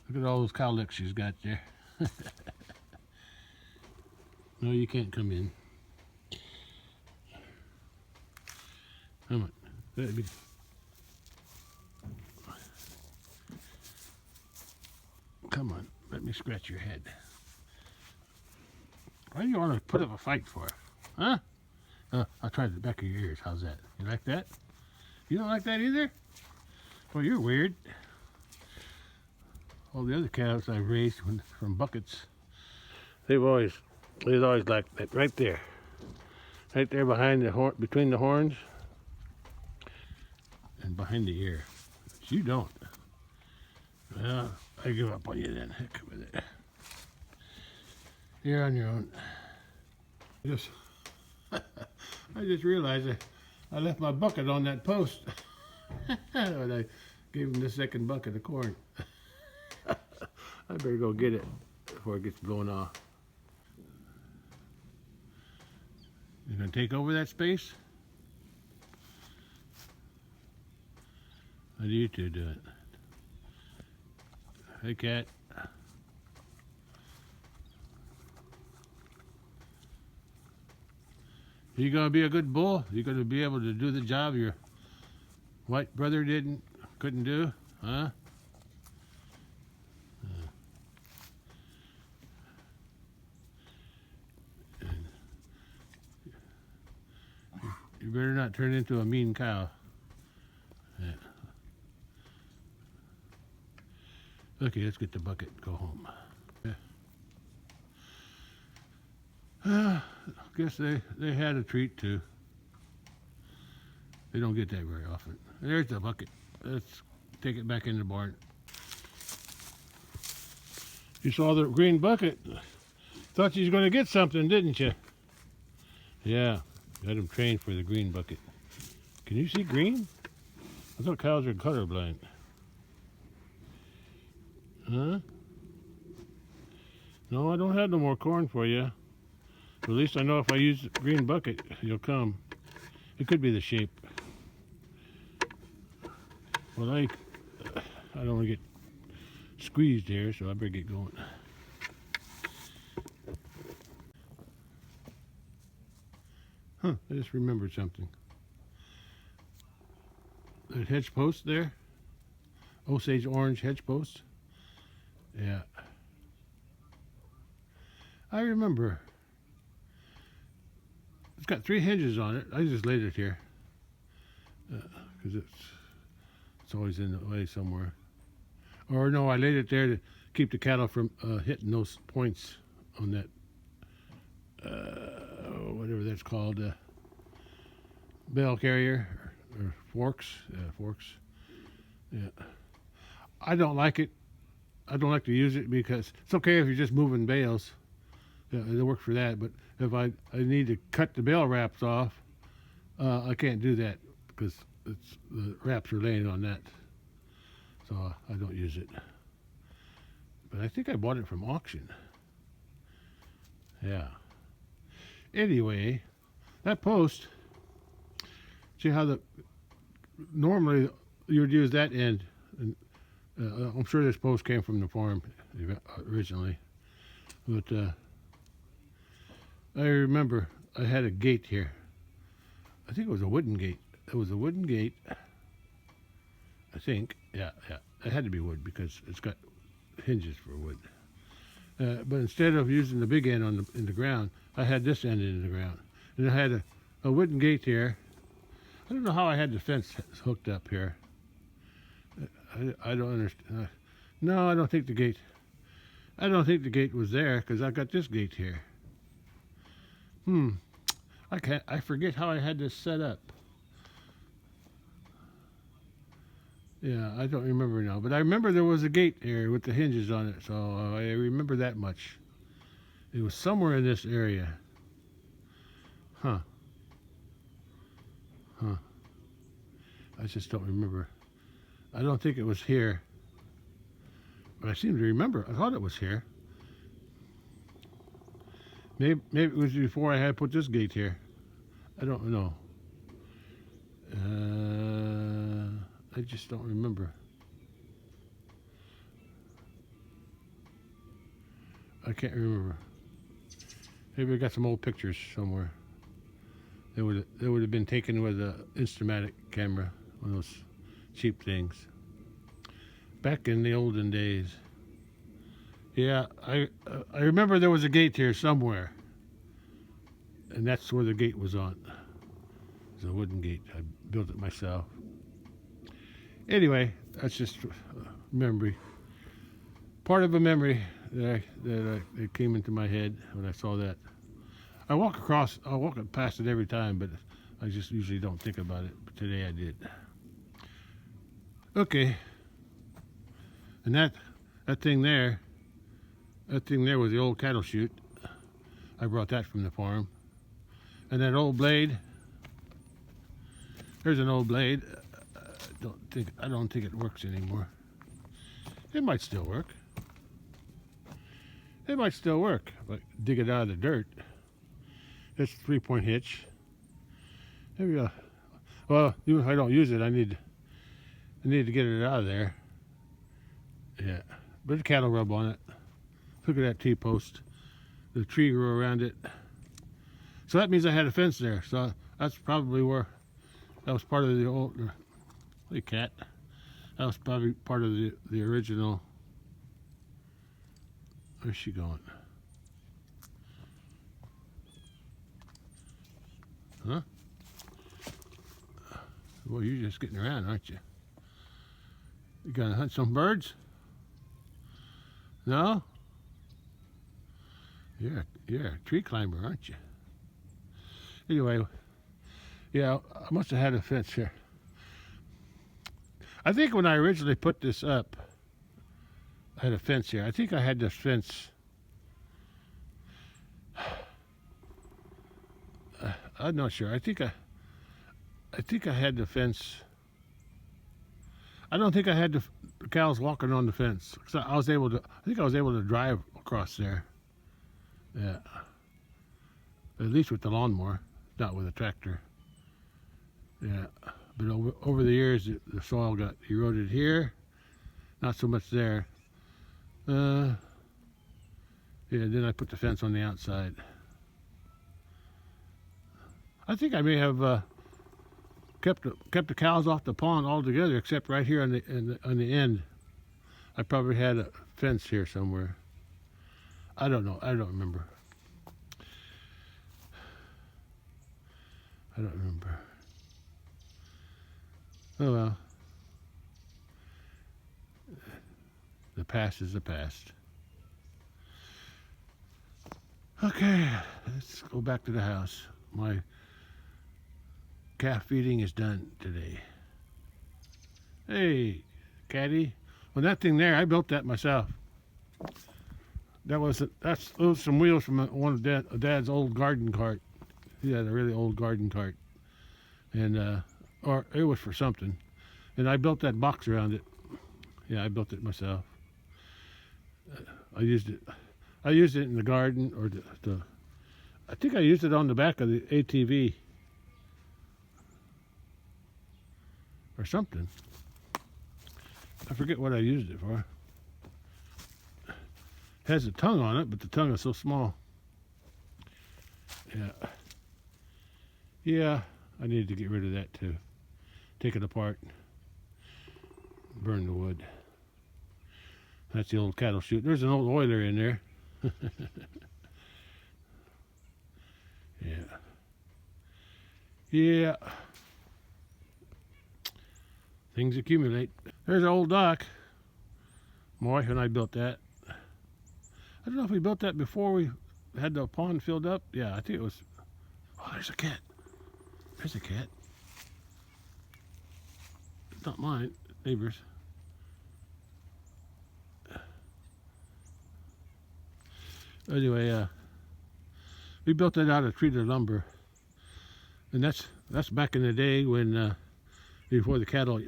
Look at all those cowlicks she's got there. No, you can't come in. Come on. Let me. Come on. Let me scratch your head. Why do you want to put up a fight for? Huh? I'll try the back of your ears. How's that? You like that? You don't like that either? Well, you're weird. All the other calves I've raised from buckets, they've always liked that right there behind the horn, between the horns and behind the ear. But you don't. Well, I give up on you then. Heck with it. You're on your own. I just realized I left my bucket on that post when I gave him the second bucket of corn. I better go get it before it gets blown off. You gonna take over that space? How do you two do it? Hey, cat. You gonna be a good bull? You gonna be able to do the job your white brother couldn't do? Huh? You better not turn into a mean cow. Yeah. Okay, let's get the bucket and go home. Yeah. guess they had a treat too. They don't get that very often. There's the bucket. Let's take it back in the barn. You saw the green bucket. Thought you was going to get something, didn't you? Yeah, got him trained for the green bucket. Can you see green? I thought cows are colorblind. Huh? No, I don't have no more corn for you. But at least I know if I use the green bucket, you'll come. It could be the shape. Well, I don't want to get squeezed here, so I better get going. Huh, I just remembered something. That hedge post there, Osage orange hedge post. Yeah. I remember. It's got 3 hinges on it. I just laid it here because it's always in the way somewhere. Or no, I laid it there to keep the cattle from hitting those points on that, whatever that's called, bale carrier or forks. Yeah, forks. Yeah. I don't like it. I don't like to use it because it's okay if you're just moving bales. Yeah, it works for that. But if I need to cut the bale wraps off, I can't do that because the wraps are laying on that. So I don't use it. But I think I bought it from auction. Yeah. Anyway, that post, see how normally you would use that end. And, I'm sure this post came from the farm originally. But I remember I had a gate here. I think it was a wooden gate. It was a wooden gate. I think. Yeah. It had to be wood because it's got hinges for wood. But instead of using the big end in the ground, I had this end in the ground. And I had a wooden gate here. I don't know how I had the fence hooked up here. I don't understand. No, I don't think the gate. I don't think the gate was there because I got this gate here. I forget how I had this set up. Yeah, I don't remember now. But I remember there was a gate here with the hinges on it, so I remember that much. It was somewhere in this area. Huh. I just don't remember. I don't think it was here. But I seem to remember. I thought it was here. Maybe it was before I had put this gate here. I don't know. I just don't remember. I can't remember. Maybe I got some old pictures somewhere. They would have been taken with an Instamatic camera, one of those cheap things. Back in the olden days. Yeah, I remember there was a gate here somewhere, and that's where the gate was on. It was a wooden gate. I built it myself. Anyway, that's just a memory. Part of a memory that came into my head when I saw that. I walk past it every time, but I just usually don't think about it. But today I did. Okay. And that thing there was the old cattle chute. I brought that from the farm. And that old blade. There's an old blade. I don't think it works anymore. It might still work. It might still work, but dig it out of the dirt. It's a 3-point hitch. Maybe well, even if I don't use it, I need to get it out of there. Yeah, but the cattle rub on it. Look at that T-post. The tree grew around it. So that means I had a fence there. So that's probably where that was part of the old. Hey, cat. That was probably part of the original. Where's she going? Huh? Well, you're just getting around, aren't you? You gonna hunt some birds? No? You're a tree climber, aren't you? Anyway, yeah, I must have had a fence here. I think when I originally put this up, I had a fence here. I think I had this fence. I'm not sure. I think I had the fence. I don't think I had the cows walking on the fence. So I was able to. I think I was able to drive across there. Yeah. At least with the lawnmower, not with a tractor. Yeah. But over the years, the soil got eroded here. Not so much there. Yeah. Then I put the fence on the outside. I think I may have kept the cows off the pond altogether, except right here on the end. I probably had a fence here somewhere. I don't know. I don't remember. I don't remember. Oh well. The past is the past. Okay, let's go back to the house. My calf feeding is done today. Hey, Caddy. Well, that thing there, I built that myself. Those some wheels from one of Dad's old garden cart. He had a really old garden cart, and or it was for something. And I built that box around it. Yeah, I built it myself. I used it. I used it in the garden, or I think I used it on the back of the ATV or something. I forget what I used it for. It has a tongue on it, but the tongue is so small. Yeah. Yeah, I needed to get rid of that too. Take it apart. Burn the wood. That's the old cattle chute. There's an old oiler in there. Yeah. Yeah. Things accumulate. There's an old dock. My wife and I built that. I don't know if we built that before we had the pond filled up. Yeah, I think it was. Oh, there's a cat. There's a cat. It's not mine. Neighbor's. Anyway, we built that out of treated lumber, and that's back in the day when before the cattle,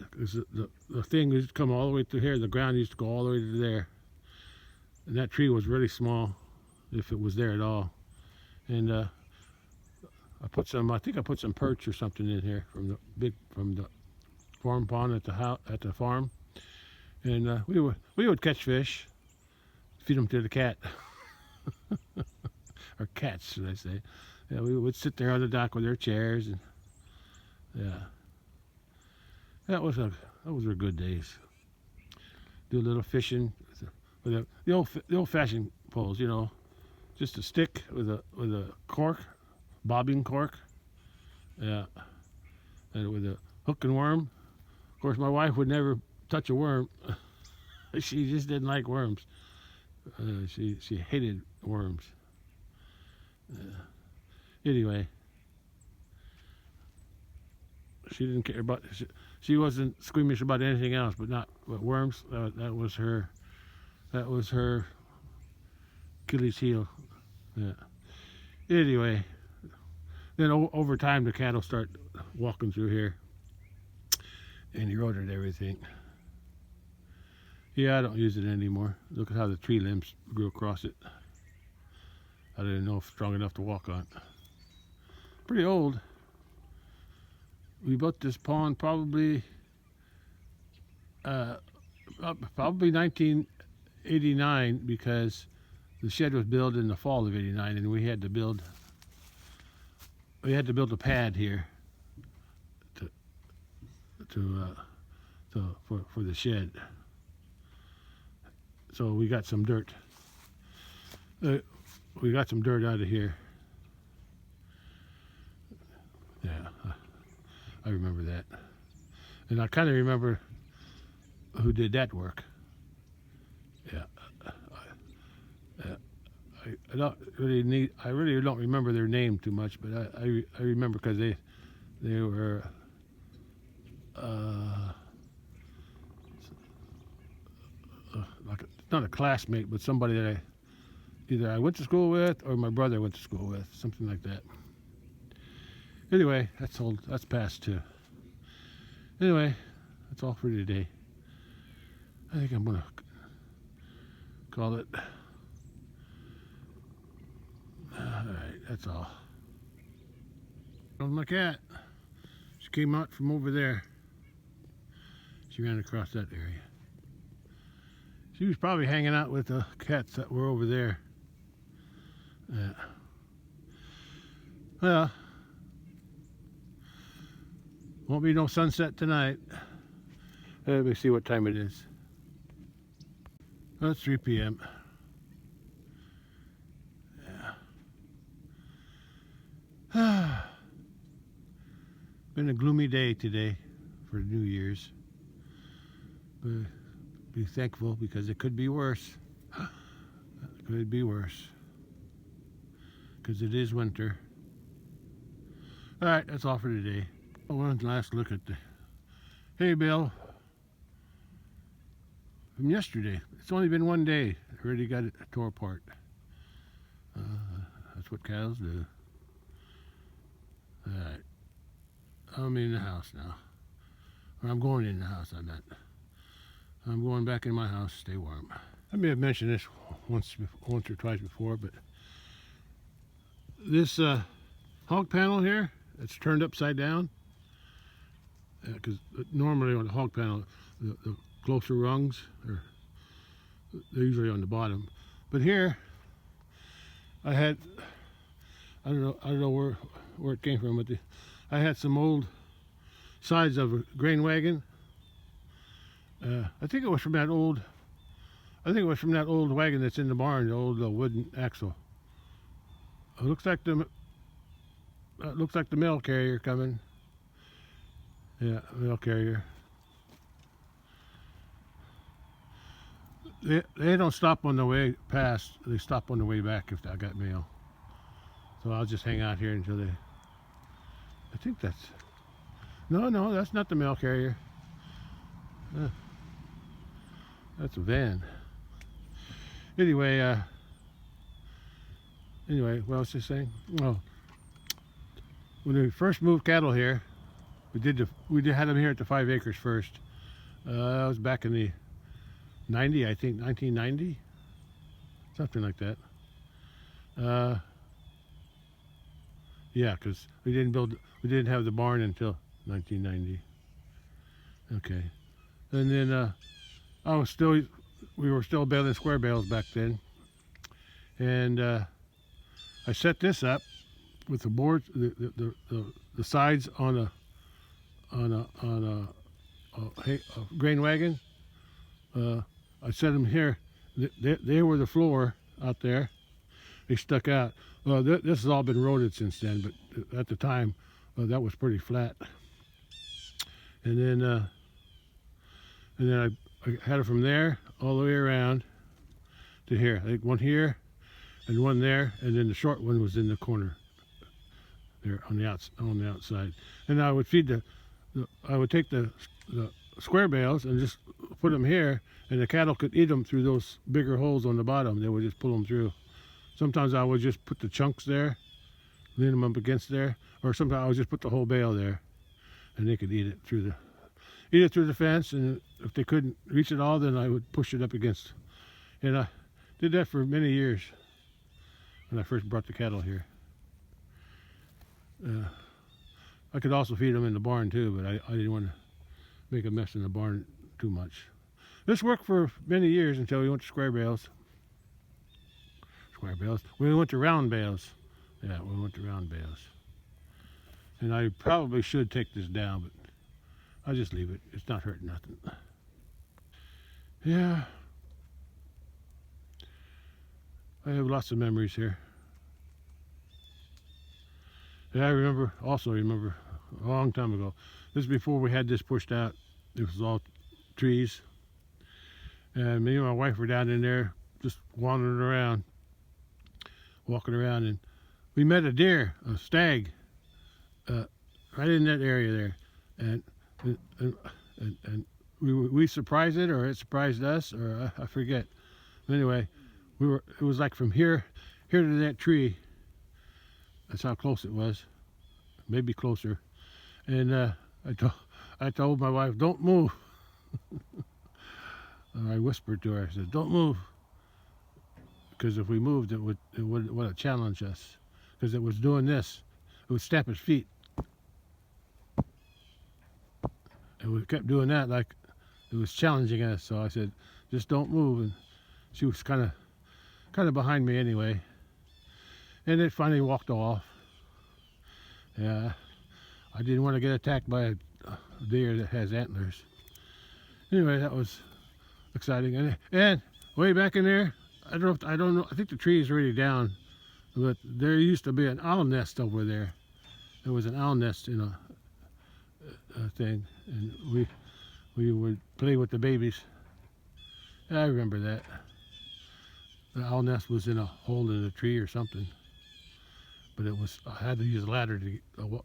the thing used to come all the way through here. The ground used to go all the way to there, and that tree was really small, if it was there at all. And I think I put some perch or something in here from the farm pond at the farm, and we would catch fish, feed them to the cat. Or cats, should I say. Yeah, we would sit there on the dock with our chairs, and yeah. Those were good days. Do a little fishing with the old-fashioned poles, you know, just a stick with a cork, bobbing cork. Yeah. And with a hook and worm. Of course, my wife would never touch a worm. She just didn't like worms. She hated worms. Anyway, she didn't care about. She wasn't squeamish about anything else, but worms. That was her. That was her Achilles heel. Yeah. Anyway, then over time the cattle start walking through here and eroded everything. Yeah, I don't use it anymore. Look at how the tree limbs grew across it. I didn't know if it's strong enough to walk on. Pretty old. We built this pond probably 1989, because the shed was built in the fall of '89, and we had to build a pad here for the shed. So we got some dirt. We got some dirt out of here. Yeah, I remember that. And I kind of remember who did that work. Yeah, I really don't remember their name too much, but I remember because they were like not a classmate, but somebody that either I went to school with or my brother went to school with, something like that. Anyway, that's old. That's past too. Anyway, that's all for today. I think I'm gonna call it. Alright, that's all. My cat. She came out from over there. She ran across that area. She was probably hanging out with the cats that were over there. Yeah. Well, won't be no sunset tonight. Let me see what time it is. Well, it's 3 p.m. Yeah. Been a gloomy day today for New Year's. But be thankful because it could be worse. It could be worse. Because it is winter. Alright, that's all for today. One last look at the hay bale from yesterday. It's only been one day. I already got it tore apart. That's what cows do. Alright. I'm in the house now. Or I'm going in the house, I meant. I'm going back in my house, stay warm. I may have mentioned this once or twice before, but this hog panel here, it's turned upside down. Because normally on the hog panel, the closer rungs they're usually on the bottom. But here, I don't know where it came from, but I had some old sides of a grain wagon. I think it was from that old wagon that's in the barn, the old wooden axle. It looks like the mail carrier coming. Yeah, mail carrier. They don't stop on the way past. They stop on the way back if I got mail. So I'll just hang out here until they. I think that's. No, that's not the mail carrier. That's a van. Anyway, what was I saying? Oh, when we first moved cattle here, we had them here at the 5 acres first. That was back in the 90, I think, 1990, something like that. Yeah, because we didn't have the barn until 1990. Okay, and then we were still baling square bales back then, and I set this up with the boards, the sides on a grain wagon. I set them here. They were the floor out there. They stuck out. Well, this has all been eroded since then, but at the time, that was pretty flat. And then I had it from there all the way around to here. I think one here and one there, and then the short one was in the corner there on the outside. And I would feed I would take the square bales and just put them here, and the cattle could eat them through those bigger holes on the bottom. They would just pull them through. Sometimes I would just put the chunks there, lean them up against there, or sometimes I would just put the whole bale there, and they could eat it through the fence. And if they couldn't reach it all, then I would push it up against. And I did that for many years when I first brought the cattle here. I could also feed them in the barn too, but I didn't want to make a mess in the barn too much. This worked for many years until we went to square bales. We went to round bales. Yeah, we went to round bales. And I probably should take this down, but I'll just leave it. It's not hurting nothing. Yeah. I have lots of memories here. Yeah, I also remember a long time ago. This is before we had this pushed out. It was all trees. And me and my wife were down in there just wandering around. walking around, and we met a deer, a stag, right in that area there, and and, and we surprised it, or it surprised us, or I forget. Anyway, it was like from here to that tree. That's how close it was, maybe closer. And I told my wife, "Don't move." I whispered to her, I said, "Don't move," because if we moved, it would challenge us, because it was doing this. It would stamp its feet, and we kept doing that like it was challenging us. So I said, "Just don't move." And she was kind of behind me anyway. And it finally walked off. Yeah, I didn't want to get attacked by a deer that has antlers. Anyway, that was exciting. And way back in there, I don't know. I think the tree is already down, but there used to be an owl nest over there. There was an owl nest in a thing, and we would play with the babies. I remember that. The owl nest was in a hole in a tree or something, but I had to use a ladder to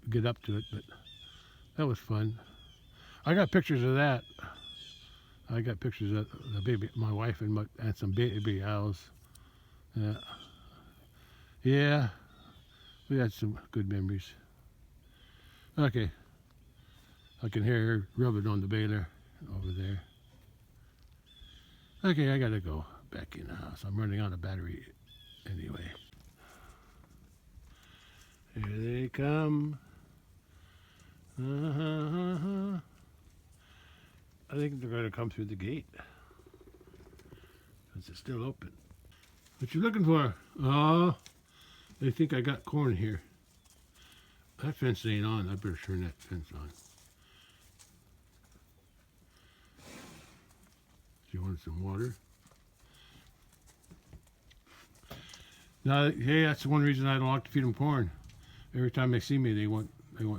get up to it, but that was fun. I got pictures of that. I got pictures of the baby, my wife and some baby owls. Yeah, we had some good memories. Okay, I can hear her rubbing on the baler over there. Okay, I gotta go back in the house. I'm running out of battery anyway. Here they come. I think they're going to come through the gate, because it's still open. What you looking for? Oh, they think I got corn here. That fence ain't on. I better turn that fence on. You want some water? Now, hey, that's one reason I don't like to feed them corn. Every time they see me, they want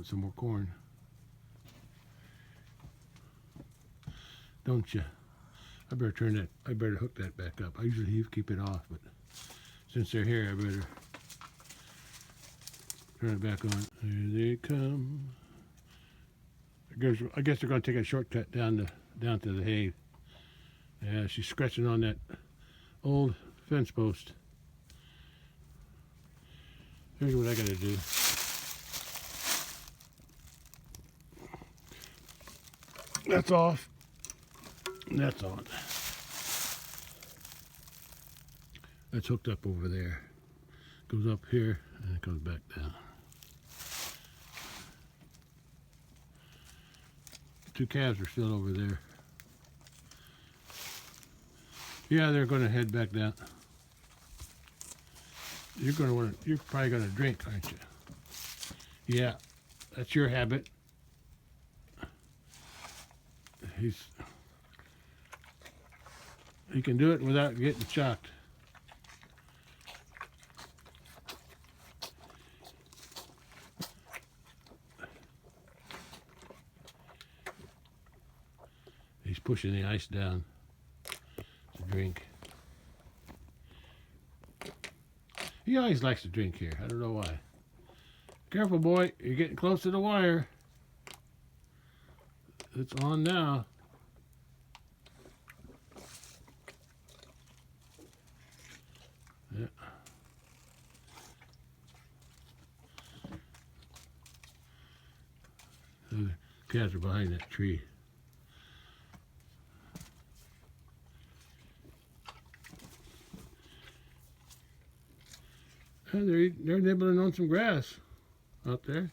some more corn. Don't you? I better hook that back up. I usually keep it off, but since they're here, I better turn it back on. Here they come. I guess they're going to take a shortcut down to the hay. Yeah, she's scratching on that old fence post. Here's what I got to do. That's off. That's on. That's hooked up over there. Goes up here and it comes back down. The 2 calves are still over there. Yeah, they're going to head back down. You're probably going to drink, aren't you? Yeah, that's your habit. He can do it without getting shocked. He's pushing the ice down to drink. He always likes to drink here. I don't know why. Careful, boy. You're getting close to the wire. It's on now. Yeah. The cats are behind that tree. And they're nibbling on some grass out there.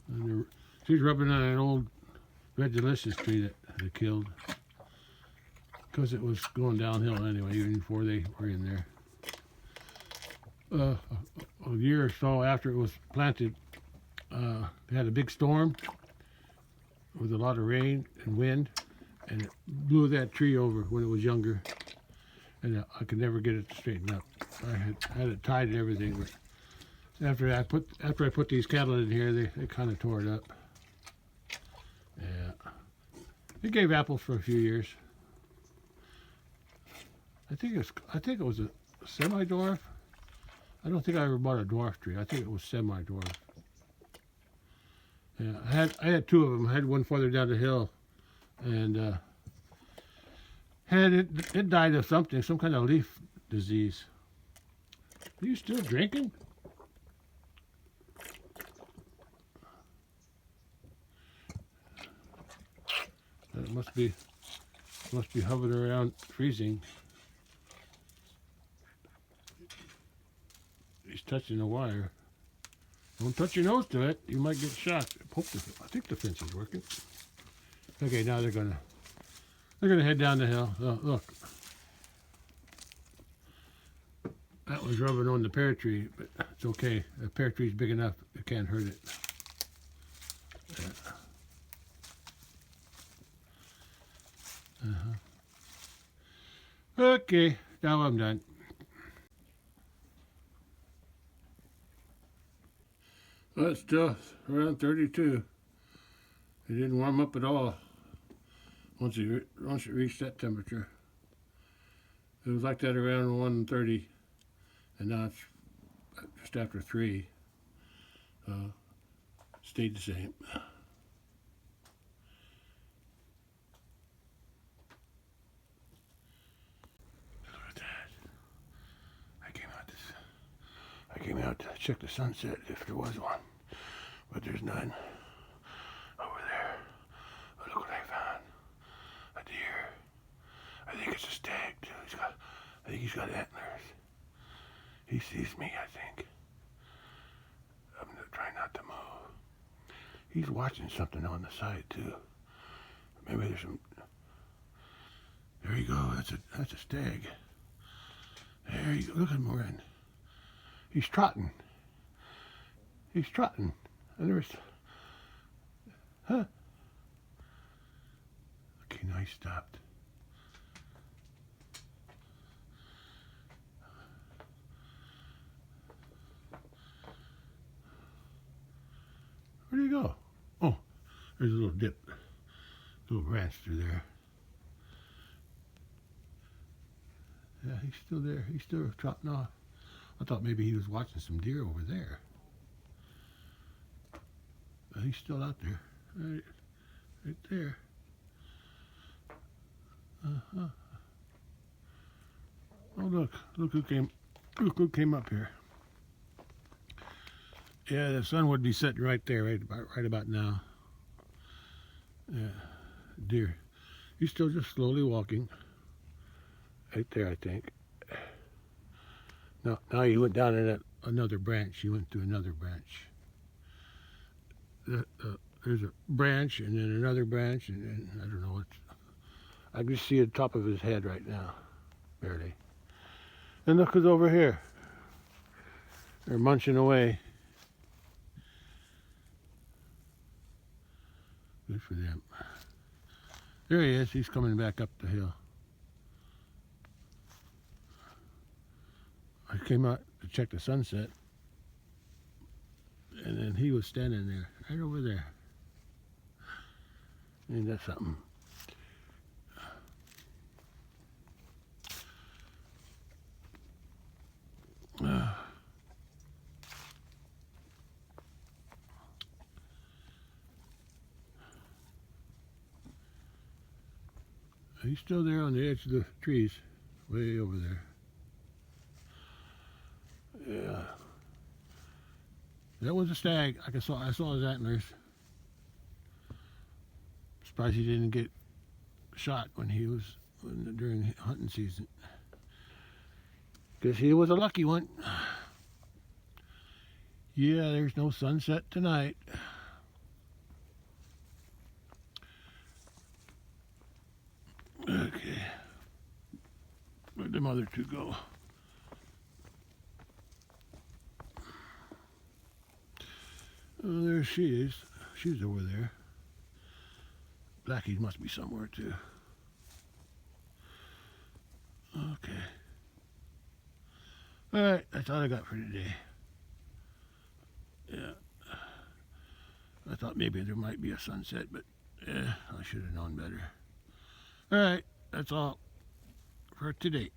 And she's rubbing on an old red delicious tree that they killed, because it was going downhill anyway, even before they were in there. A year or so after it was planted, they had a big storm with a lot of rain and wind, and it blew that tree over when it was younger, and I could never get it to straighten up. I had it tied and everything, but after I put these cattle in here, they kind of tore it up. Yeah, it gave apples for a few years. I think it was a semi-dwarf. I don't think I ever bought a dwarf tree. I think it was semi-dwarf. Yeah, I had two of them. I had one farther down the hill, and it died of something, some kind of leaf disease. Are you still drinking? It must be hovering around freezing. He's touching the wire. Don't touch your nose to it. You might get shot. I think the fence is working. Okay, now they're gonna head down the hill. Oh, look. That was rubbing on the pear tree, but it's okay. The pear tree's big enough, it can't hurt it. Yeah. Okay, now I'm done. Well, it's still around 32. It didn't warm up at all once it reached that temperature. It was like that around 1:30, and now it's just after 3. Stayed the same. Look at that. I came out to check the sunset if there was one, but there's none. Over there. Oh, look what I found. A deer. I think it's a stag too. I think he's got antlers. He sees me, I think. I'm gonna try not to move. He's watching something on the side too. Maybe there's some. There you go. That's a stag. There you go. Look at him around. He's trotting. He's trotting. And there's. Huh? Okay, now he stopped. Where do you go? Oh, there's a little dip. Little branch through there. Yeah, he's still there. He's still trotting off. I thought maybe he was watching some deer over there. But he's still out there. Right there. Uh-huh. Oh, look who came up here. Yeah, the sun would be setting right there, right about now. Yeah, deer. He's still just slowly walking. Right there, I think. No, now he went down in another branch. He went to another branch. There's a branch and then another branch, and I don't know what. I can just see the top of his head right now, barely. And look who's over here. They're munching away. Good for them. There he is. He's coming back up the hill. I came out to check the sunset, and then he was standing there, right over there. Ain't that something? He's still there on the edge of the trees, way over there. Yeah. That was a stag. I saw his antlers. Surprised he didn't get shot during hunting season. Because he was a lucky one. Yeah, there's no sunset tonight. Okay. Where'd them other two go? Oh, there she is. She's over there. Blackie must be somewhere too. Okay. Alright, that's all I got for today. Yeah. I thought maybe there might be a sunset, but I should have known better. Alright, that's all for today.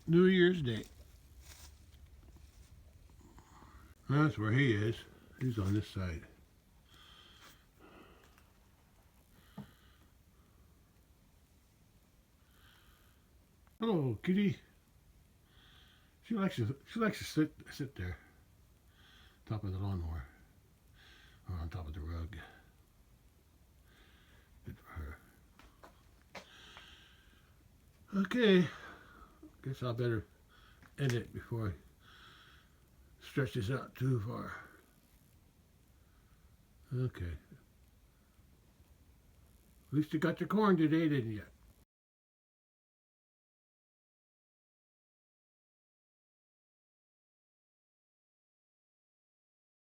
New Year's Day. That's where he is. He's on this side. Hello, kitty. She likes to sit there, top of the lawnmower, or on top of the rug. Good for her. Okay, guess I better end it before I stretch this out too far. Okay. At least you got your corn today, didn't you?